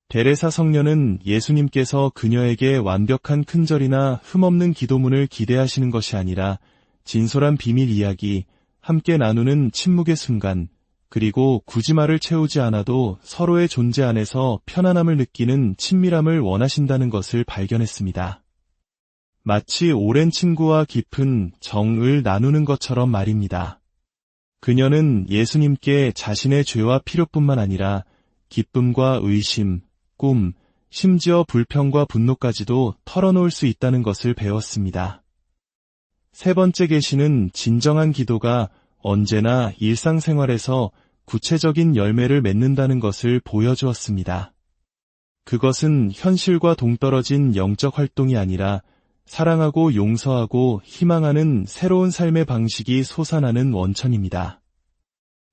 Speaker 1: 데레사 성녀는 예수님께서 그녀에게 완벽한 큰절이나 흠없는 기도문을 기대하시는 것이 아니라 진솔한 비밀 이야기, 함께 나누는 침묵의 순간, 그리고 굳이 말을 채우지 않아도 서로의 존재 안에서 편안함을 느끼는 친밀함을 원하신다는 것을 발견했습니다. 마치 오랜 친구와 깊은 정을 나누는 것처럼 말입니다. 그녀는 예수님께 자신의 죄와 필요뿐만 아니라 기쁨과 의심, 꿈, 심지어 불평과 분노까지도 털어놓을 수 있다는 것을 배웠습니다. 세 번째 계시는 진정한 기도가 언제나 일상생활에서 구체적인 열매를 맺는다는 것을 보여주었습니다. 그것은 현실과 동떨어진 영적 활동이 아니라 사랑하고 용서하고 희망하는 새로운 삶의 방식이 솟아나는 원천입니다.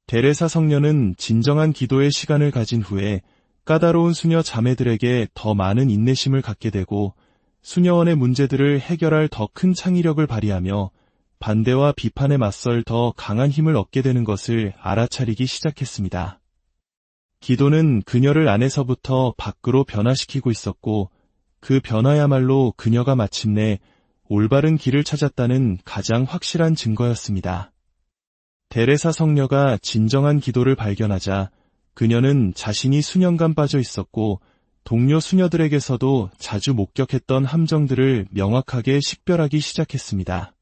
Speaker 1: 데레사 성녀는 진정한 기도의 시간을 가진 후에 까다로운 수녀 자매들에게 더 많은 인내심을 갖게 되고 수녀원의 문제들을 해결할 더 큰 창의력을 발휘하며 반대와 비판에 맞설 더 강한 힘을 얻게 되는 것을 알아차리기 시작했습니다. 기도는 그녀를 안에서부터 밖으로 변화시키고 있었고 그 변화야말로 그녀가 마침내 올바른 길을 찾았다는 가장 확실한 증거였습니다. 데레사 성녀가 진정한 기도를 발견하자 그녀는 자신이 수년간 빠져 있었고 동료 수녀들에게서도 자주 목격했던 함정들을 명확하게 식별하기 시작했습니다.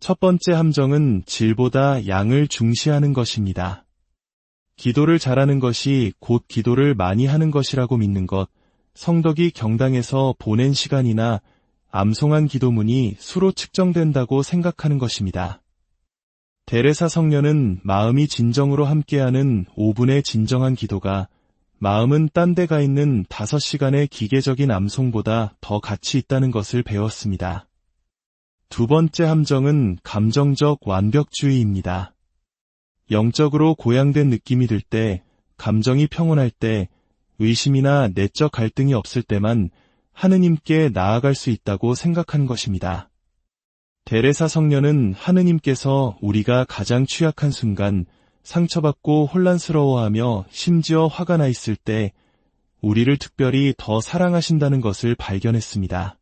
Speaker 1: 첫 번째 함정은 질보다 양을 중시하는 것입니다. 기도를 잘하는 것이 곧 기도를 많이 하는 것이라고 믿는 것, 성덕이 경당에서 보낸 시간이나 암송한 기도문이 수로 측정된다고 생각하는 것입니다. 데레사 성녀는 마음이 진정으로 함께하는 5분의 진정한 기도가 마음은 딴 데 가 있는 5시간의 기계적인 암송보다 더 가치 있다는 것을 배웠습니다. 두 번째 함정은 감정적 완벽주의입니다. 영적으로 고양된 느낌이 들 때, 감정이 평온할 때, 의심이나 내적 갈등이 없을 때만 하느님께 나아갈 수 있다고 생각하는 것입니다. 데레사 성녀는 하느님께서 우리가 가장 취약한 순간, 상처받고 혼란스러워하며 심지어 화가 나 있을 때 우리를 특별히 더 사랑하신다는 것을 발견했습니다.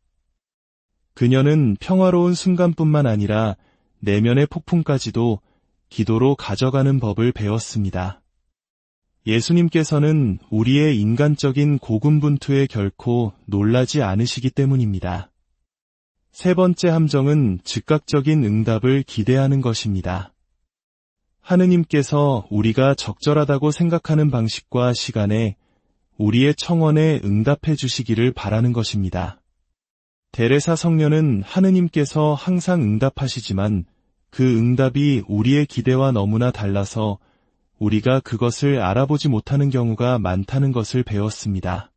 Speaker 1: 그녀는 평화로운 순간뿐만 아니라 내면의 폭풍까지도 기도로 가져가는 법을 배웠습니다. 예수님께서는 우리의 인간적인 고군분투에 결코 놀라지 않으시기 때문입니다. 세 번째 함정은 즉각적인 응답을 기대하는 것입니다. 하느님께서 우리가 적절하다고 생각하는 방식과 시간에 우리의 청원에 응답해 주시기를 바라는 것입니다. 데레사 성녀는 하느님께서 항상 응답하시지만 그 응답이 우리의 기대와 너무나 달라서 우리가 그것을 알아보지 못하는 경우가 많다는 것을 배웠습니다.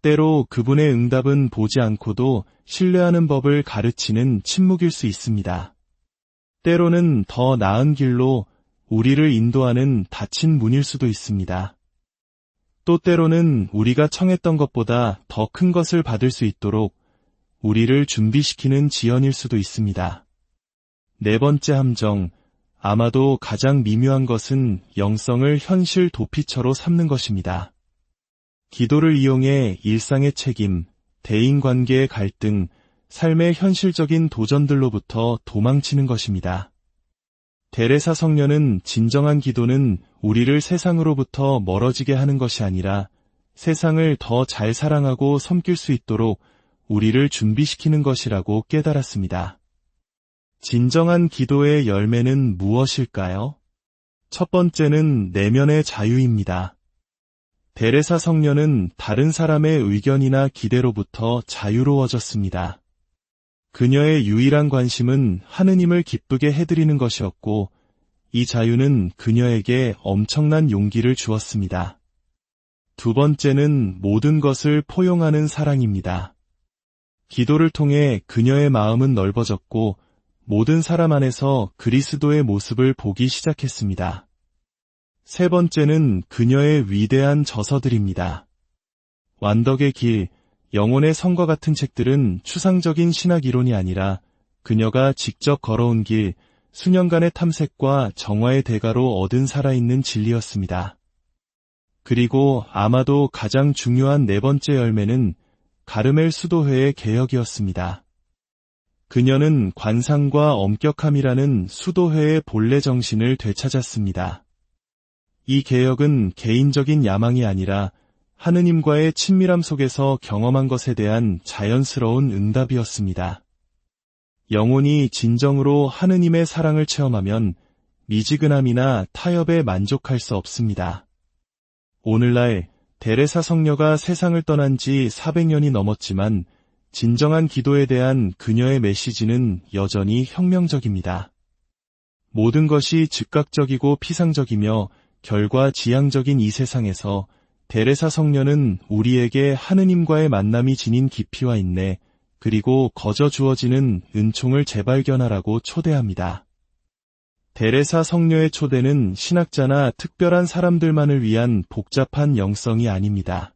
Speaker 1: 때로 그분의 응답은 보지 않고도 신뢰하는 법을 가르치는 침묵일 수 있습니다. 때로는 더 나은 길로 우리를 인도하는 닫힌 문일 수도 있습니다. 또 때로는 우리가 청했던 것보다 더 큰 것을 받을 수 있도록 우리를 준비시키는 지연일 수도 있습니다. 네 번째 함정, 아마도 가장 미묘한 것은 영성을 현실 도피처로 삼는 것입니다. 기도를 이용해 일상의 책임, 대인관계의 갈등, 삶의 현실적인 도전들로부터 도망치는 것입니다. 데레사 성녀는 진정한 기도는 우리를 세상으로부터 멀어지게 하는 것이 아니라 세상을 더 잘 사랑하고 섬길 수 있도록 우리를 준비시키는 것이라고 깨달았습니다. 진정한 기도의 열매는 무엇일까요? 첫 번째는 내면의 자유입니다. 데레사 성녀는 다른 사람의 의견이나 기대로부터 자유로워졌습니다. 그녀의 유일한 관심은 하느님을 기쁘게 해드리는 것이었고, 이 자유는 그녀에게 엄청난 용기를 주었습니다. 두 번째는 모든 것을 포용하는 사랑입니다. 기도를 통해 그녀의 마음은 넓어졌고, 모든 사람 안에서 그리스도의 모습을 보기 시작했습니다. 세 번째는 그녀의 위대한 저서들입니다. 완덕의 길, 영혼의 성과 같은 책들은 추상적인 신학 이론이 아니라 그녀가 직접 걸어온 길, 수년간의 탐색과 정화의 대가로 얻은 살아있는 진리였습니다. 그리고 아마도 가장 중요한 네 번째 열매는 가르멜 수도회의 개혁이었습니다. 그녀는 관상과 엄격함이라는 수도회의 본래 정신을 되찾았습니다. 이 개혁은 개인적인 야망이 아니라 하느님과의 친밀함 속에서 경험한 것에 대한 자연스러운 응답이었습니다. 영혼이 진정으로 하느님의 사랑을 체험하면 미지근함이나 타협에 만족할 수 없습니다. 오늘날 데레사 성녀가 세상을 떠난 지 400년이 넘었지만 진정한 기도에 대한 그녀의 메시지는 여전히 혁명적입니다. 모든 것이 즉각적이고 피상적이며 결과지향적인 이 세상에서 데레사 성녀는 우리에게 하느님과의 만남이 지닌 깊이와 인내, 그리고 거저 주어지는 은총을 재발견하라고 초대합니다. 데레사 성녀의 초대는 신학자나 특별한 사람들만을 위한 복잡한 영성이 아닙니다.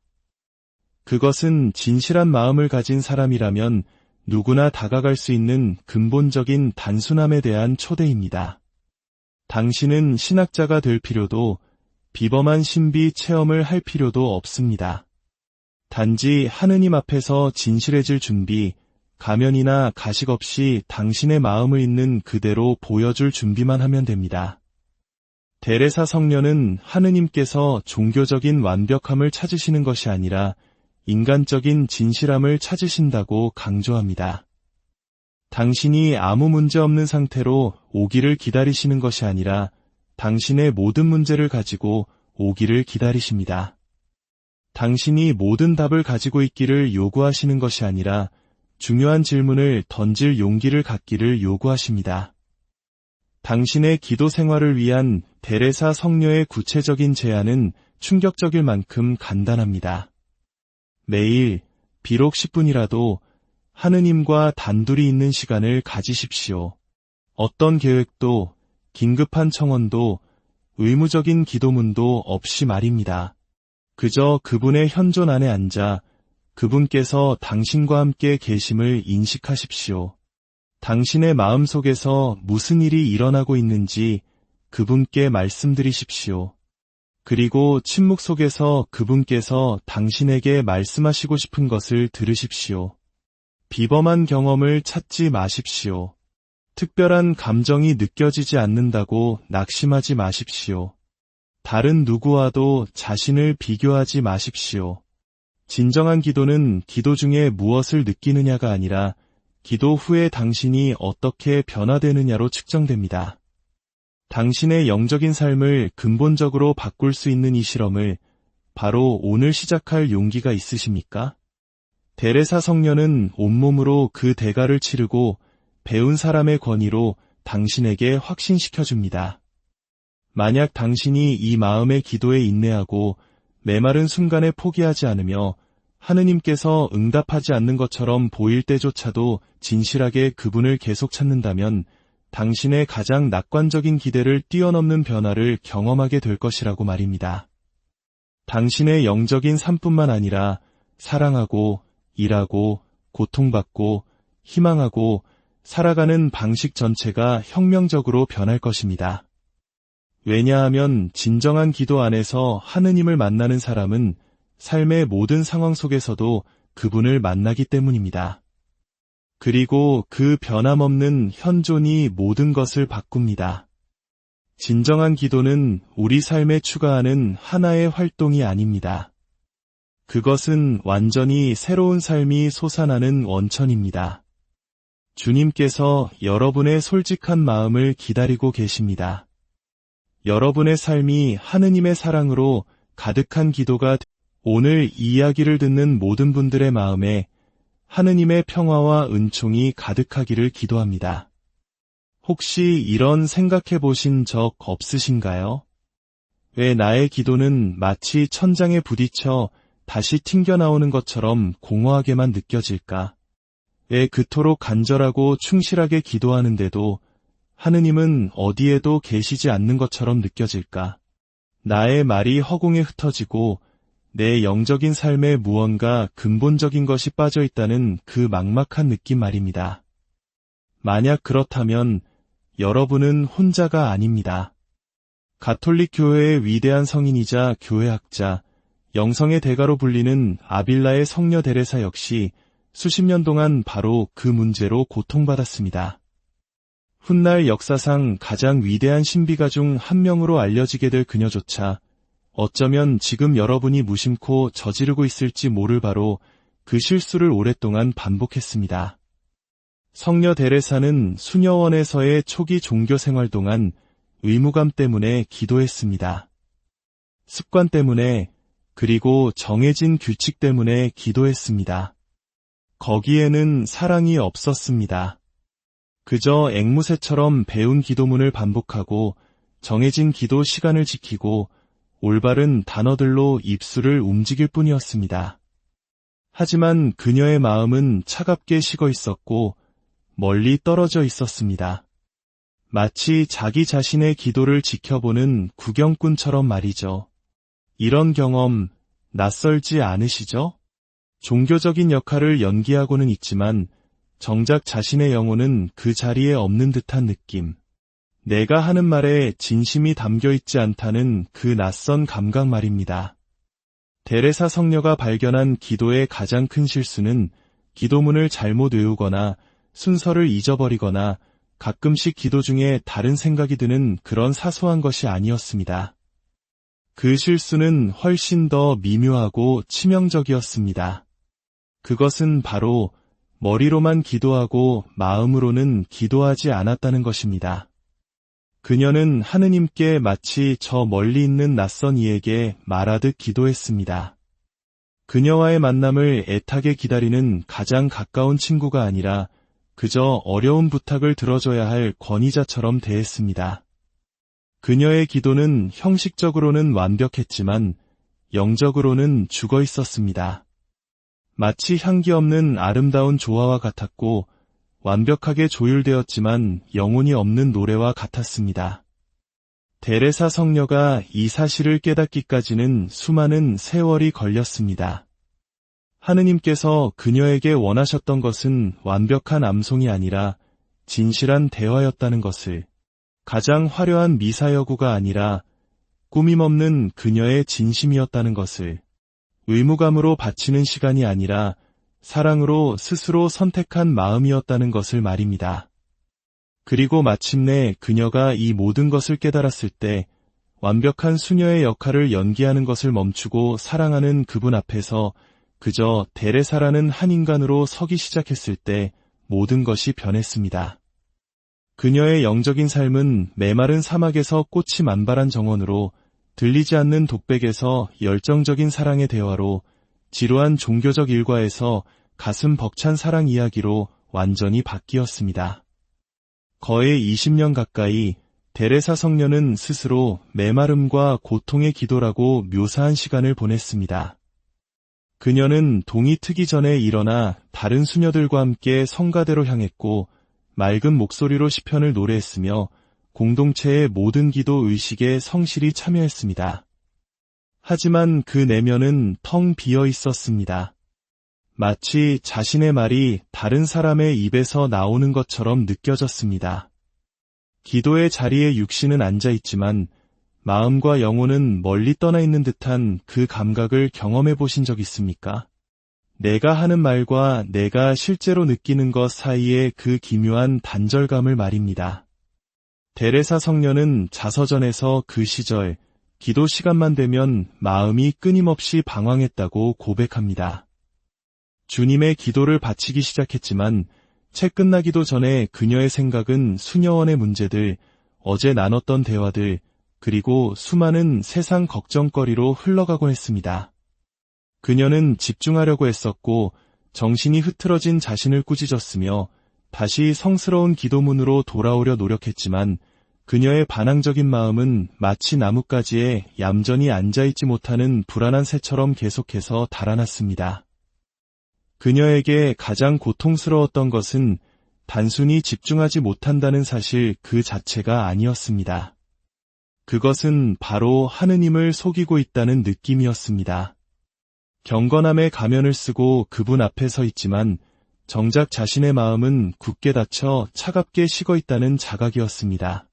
Speaker 1: 그것은 진실한 마음을 가진 사람이라면 누구나 다가갈 수 있는 근본적인 단순함에 대한 초대입니다. 당신은 신학자가 될 필요도 비범한 신비 체험을 할 필요도 없습니다. 단지 하느님 앞에서 진실해질 준비, 가면이나 가식 없이 당신의 마음을 있는 그대로 보여줄 준비만 하면 됩니다. 데레사 성녀는 하느님께서 종교적인 완벽함을 찾으시는 것이 아니라 인간적인 진실함을 찾으신다고 강조합니다. 당신이 아무 문제 없는 상태로 오기를 기다리시는 것이 아니라 당신의 모든 문제를 가지고 오기를 기다리십니다. 당신이 모든 답을 가지고 있기를 요구하시는 것이 아니라 중요한 질문을 던질 용기를 갖기를 요구하십니다. 당신의 기도 생활을 위한 데레사 성녀의 구체적인 제안은 충격적일 만큼 간단합니다. 매일 비록 10분이라도 하느님과 단둘이 있는 시간을 가지십시오. 어떤 계획도, 긴급한 청원도, 의무적인 기도문도 없이 말입니다. 그저 그분의 현존 안에 앉아 그분께서 당신과 함께 계심을 인식하십시오. 당신의 마음 속에서 무슨 일이 일어나고 있는지 그분께 말씀드리십시오. 그리고 침묵 속에서 그분께서 당신에게 말씀하시고 싶은 것을 들으십시오. 비범한 경험을 찾지 마십시오. 특별한 감정이 느껴지지 않는다고 낙심하지 마십시오. 다른 누구와도 자신을 비교하지 마십시오. 진정한 기도는 기도 중에 무엇을 느끼느냐가 아니라 기도 후에 당신이 어떻게 변화되느냐로 측정됩니다. 당신의 영적인 삶을 근본적으로 바꿀 수 있는 이 실험을 바로 오늘 시작할 용기가 있으십니까? 데레사 성녀는 온몸으로 그 대가를 치르고 배운 사람의 권위로 당신에게 확신시켜줍니다. 만약 당신이 이 마음의 기도에 인내하고 메마른 순간에 포기하지 않으며 하느님께서 응답하지 않는 것처럼 보일 때조차도 진실하게 그분을 계속 찾는다면 당신의 가장 낙관적인 기대를 뛰어넘는 변화를 경험하게 될 것이라고 말입니다. 당신의 영적인 삶뿐만 아니라 사랑하고 일하고 고통받고 희망하고 살아가는 방식 전체가 혁명적으로 변할 것입니다. 왜냐하면 진정한 기도 안에서 하느님을 만나는 사람은 삶의 모든 상황 속에서도 그분을 만나기 때문입니다. 그리고 그 변함없는 현존이 모든 것을 바꿉니다. 진정한 기도는 우리 삶에 추가하는 하나의 활동이 아닙니다. 그것은 완전히 새로운 삶이 솟아나는 원천입니다. 주님께서 여러분의 솔직한 마음을 기다리고 계십니다. 여러분의 삶이 하느님의 사랑으로 가득한 기도가 오늘 이 이야기를 듣는 모든 분들의 마음에 하느님의 평화와 은총이 가득하기를 기도합니다. 혹시 이런 생각해 보신 적 없으신가요? 왜 나의 기도는 마치 천장에 부딪혀 다시 튕겨나오는 것처럼 공허하게만 느껴질까? 왜 그토록 간절하고 충실하게 기도하는데도 하느님은 어디에도 계시지 않는 것처럼 느껴질까? 나의 말이 허공에 흩어지고 내 영적인 삶에 무언가 근본적인 것이 빠져 있다는 그 막막한 느낌 말입니다. 만약 그렇다면 여러분은 혼자가 아닙니다. 가톨릭 교회의 위대한 성인이자 교회학자, 영성의 대가로 불리는 아빌라의 성녀 데레사 역시 수십 년 동안 바로 그 문제로 고통받았습니다. 훗날 역사상 가장 위대한 신비가 중 한 명으로 알려지게 될 그녀조차 어쩌면 지금 여러분이 무심코 저지르고 있을지 모를 바로 그 실수를 오랫동안 반복했습니다. 성녀 데레사는 수녀원에서의 초기 종교 생활 동안 의무감 때문에 기도했습니다. 습관 때문에 그리고 정해진 규칙 때문에 기도했습니다. 거기에는 사랑이 없었습니다. 그저 앵무새처럼 배운 기도문을 반복하고 정해진 기도 시간을 지키고 올바른 단어들로 입술을 움직일 뿐이었습니다. 하지만 그녀의 마음은 차갑게 식어 있었고 멀리 떨어져 있었습니다. 마치 자기 자신의 기도를 지켜보는 구경꾼처럼 말이죠. 이런 경험 낯설지 않으시죠? 종교적인 역할을 연기하고는 있지만 정작 자신의 영혼은 그 자리에 없는 듯한 느낌. 내가 하는 말에 진심이 담겨 있지 않다는 그 낯선 감각 말입니다. 데레사 성녀가 발견한 기도의 가장 큰 실수는 기도문을 잘못 외우거나 순서를 잊어버리거나 가끔씩 기도 중에 다른 생각이 드는 그런 사소한 것이 아니었습니다. 그 실수는 훨씬 더 미묘하고 치명적이었습니다. 그것은 바로 머리로만 기도하고 마음으로는 기도하지 않았다는 것입니다. 그녀는 하느님께 마치 저 멀리 있는 낯선 이에게 말하듯 기도했습니다. 그녀와의 만남을 애타게 기다리는 가장 가까운 친구가 아니라 그저 어려운 부탁을 들어줘야 할 권위자처럼 대했습니다. 그녀의 기도는 형식적으로는 완벽했지만 영적으로는 죽어 있었습니다. 마치 향기 없는 아름다운 조화와 같았고 완벽하게 조율되었지만 영혼이 없는 노래와 같았습니다. 데레사 성녀가 이 사실을 깨닫기까지는 수많은 세월이 걸렸습니다. 하느님께서 그녀에게 원하셨던 것은 완벽한 암송이 아니라 진실한 대화였다는 것을, 가장 화려한 미사여구가 아니라 꾸밈없는 그녀의 진심이었다는 것을 의무감으로 바치는 시간이 아니라 사랑으로 스스로 선택한 마음이었다는 것을 말입니다. 그리고 마침내 그녀가 이 모든 것을 깨달았을 때 완벽한 수녀의 역할을 연기하는 것을 멈추고 사랑하는 그분 앞에서 그저 데레사라는 한 인간으로 서기 시작했을 때 모든 것이 변했습니다. 그녀의 영적인 삶은 메마른 사막에서 꽃이 만발한 정원으로, 들리지 않는 독백에서 열정적인 사랑의 대화로, 지루한 종교적 일과에서 가슴 벅찬 사랑 이야기로 완전히 바뀌었습니다. 거의 20년 가까이 데레사 성녀는 스스로 메마름과 고통의 기도라고 묘사한 시간을 보냈습니다. 그녀는 동이 트기 전에 일어나 다른 수녀들과 함께 성가대로 향했고 맑은 목소리로 시편을 노래했으며 공동체의 모든 기도 의식에 성실히 참여했습니다. 하지만 그 내면은 텅 비어 있었습니다. 마치 자신의 말이 다른 사람의 입에서 나오는 것처럼 느껴졌습니다. 기도의 자리에 육신은 앉아 있지만 마음과 영혼은 멀리 떠나 있는 듯한 그 감각을 경험해 보신 적 있습니까? 내가 하는 말과 내가 실제로 느끼는 것 사이의 그 기묘한 단절감을 말입니다. 데레사 성녀는 자서전에서 그 시절 기도 시간만 되면 마음이 끊임없이 방황했다고 고백합니다. 주님의 기도를 바치기 시작했지만 책 끝나기도 전에 그녀의 생각은 수녀원의 문제들, 어제 나눴던 대화들, 그리고 수많은 세상 걱정거리로 흘러가곤 했습니다. 그녀는 집중하려고 했었고 정신이 흐트러진 자신을 꾸짖었으며 다시 성스러운 기도문으로 돌아오려 노력했지만 그녀의 반항적인 마음은 마치 나뭇가지에 얌전히 앉아있지 못하는 불안한 새처럼 계속해서 달아났습니다. 그녀에게 가장 고통스러웠던 것은 단순히 집중하지 못한다는 사실 그 자체가 아니었습니다. 그것은 바로 하느님을 속이고 있다는 느낌이었습니다. 경건함의 가면을 쓰고 그분 앞에 서 있지만 정작 자신의 마음은 굳게 닫혀 차갑게 식어 있다는 자각이었습니다.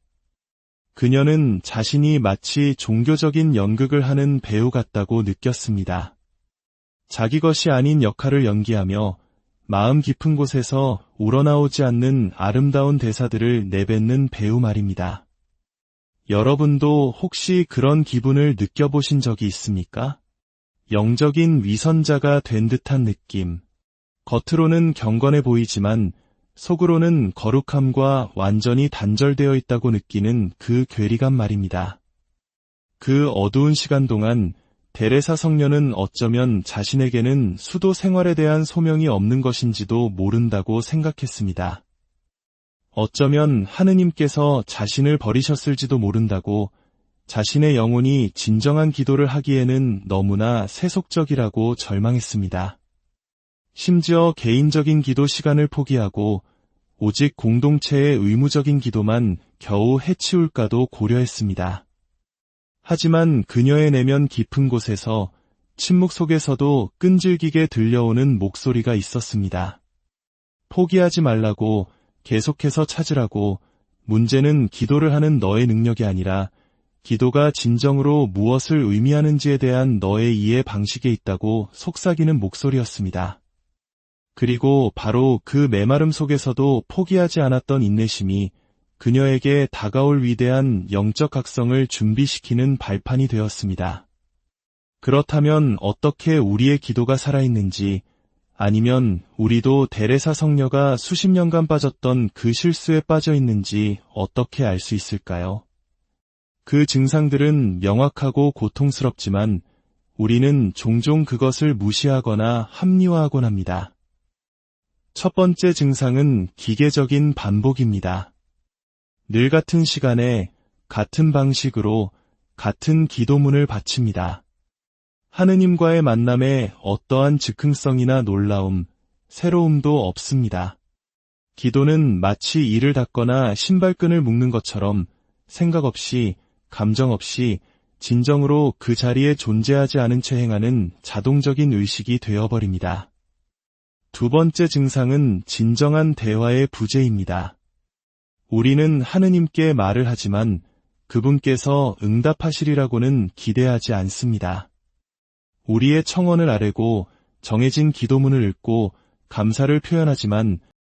Speaker 1: 그녀는 자신이 마치 종교적인 연극을 하는 배우 같다고 느꼈습니다. 자기 것이 아닌 역할을 연기하며 마음 깊은 곳에서 우러나오지 않는 아름다운 대사들을 내뱉는 배우 말입니다. 여러분도 혹시 그런 기분을 느껴보신 적이 있습니까? 영적인 위선자가 된 듯한 느낌. 겉으로는 경건해 보이지만 속으로는 거룩함과 완전히 단절되어 있다고 느끼는 그 괴리감 말입니다. 그 어두운 시간 동안 데레사 성녀는 어쩌면 자신에게는 수도 생활에 대한 소명이 없는 것인지도 모른다고 생각했습니다. 어쩌면 하느님께서 자신을 버리셨을지도 모른다고, 자신의 영혼이 진정한 기도를 하기에는 너무나 세속적이라고 절망했습니다. 심지어 개인적인 기도 시간을 포기하고 오직 공동체의 의무적인 기도만 겨우 해치울까도 고려했습니다. 하지만 그녀의 내면 깊은 곳에서 침묵 속에서도 끈질기게 들려오는 목소리가 있었습니다. 포기하지 말라고, 계속해서 찾으라고, 문제는 기도를 하는 너의 능력이 아니라 기도가 진정으로 무엇을 의미하는지에 대한 너의 이해 방식에 있다고 속삭이는 목소리였습니다. 그리고 바로 그 메마름 속에서도 포기하지 않았던 인내심이 그녀에게 다가올 위대한 영적 각성을 준비시키는 발판이 되었습니다. 그렇다면 어떻게 우리의 기도가 살아있는지, 아니면 우리도 데레사 성녀가 수십 년간 빠졌던 그 실수에 빠져 있는지 어떻게 알 수 있을까요? 그 증상들은 명확하고 고통스럽지만 우리는 종종 그것을 무시하거나 합리화하곤 합니다. 첫 번째 증상은 기계적인 반복입니다. 늘 같은 시간에 같은 방식으로 같은 기도문을 바칩니다. 하느님과의 만남에 어떠한 즉흥성이나 놀라움, 새로움도 없습니다. 기도는 마치 이를 닫거나 신발끈을 묶는 것처럼 생각 없이, 감정 없이 진정으로 그 자리에 존재하지 않은 채 행하는 자동적인 의식이 되어버립니다. 두 번째 증상은 진정한 대화의 부재입니다. 우리는 하느님께 말을 하지만 그분께서 응답하시리라고는 기대하지 않습니다. 우리의 청원을 아뢰고 정해진 기도문을 읽고 감사를 표현하지만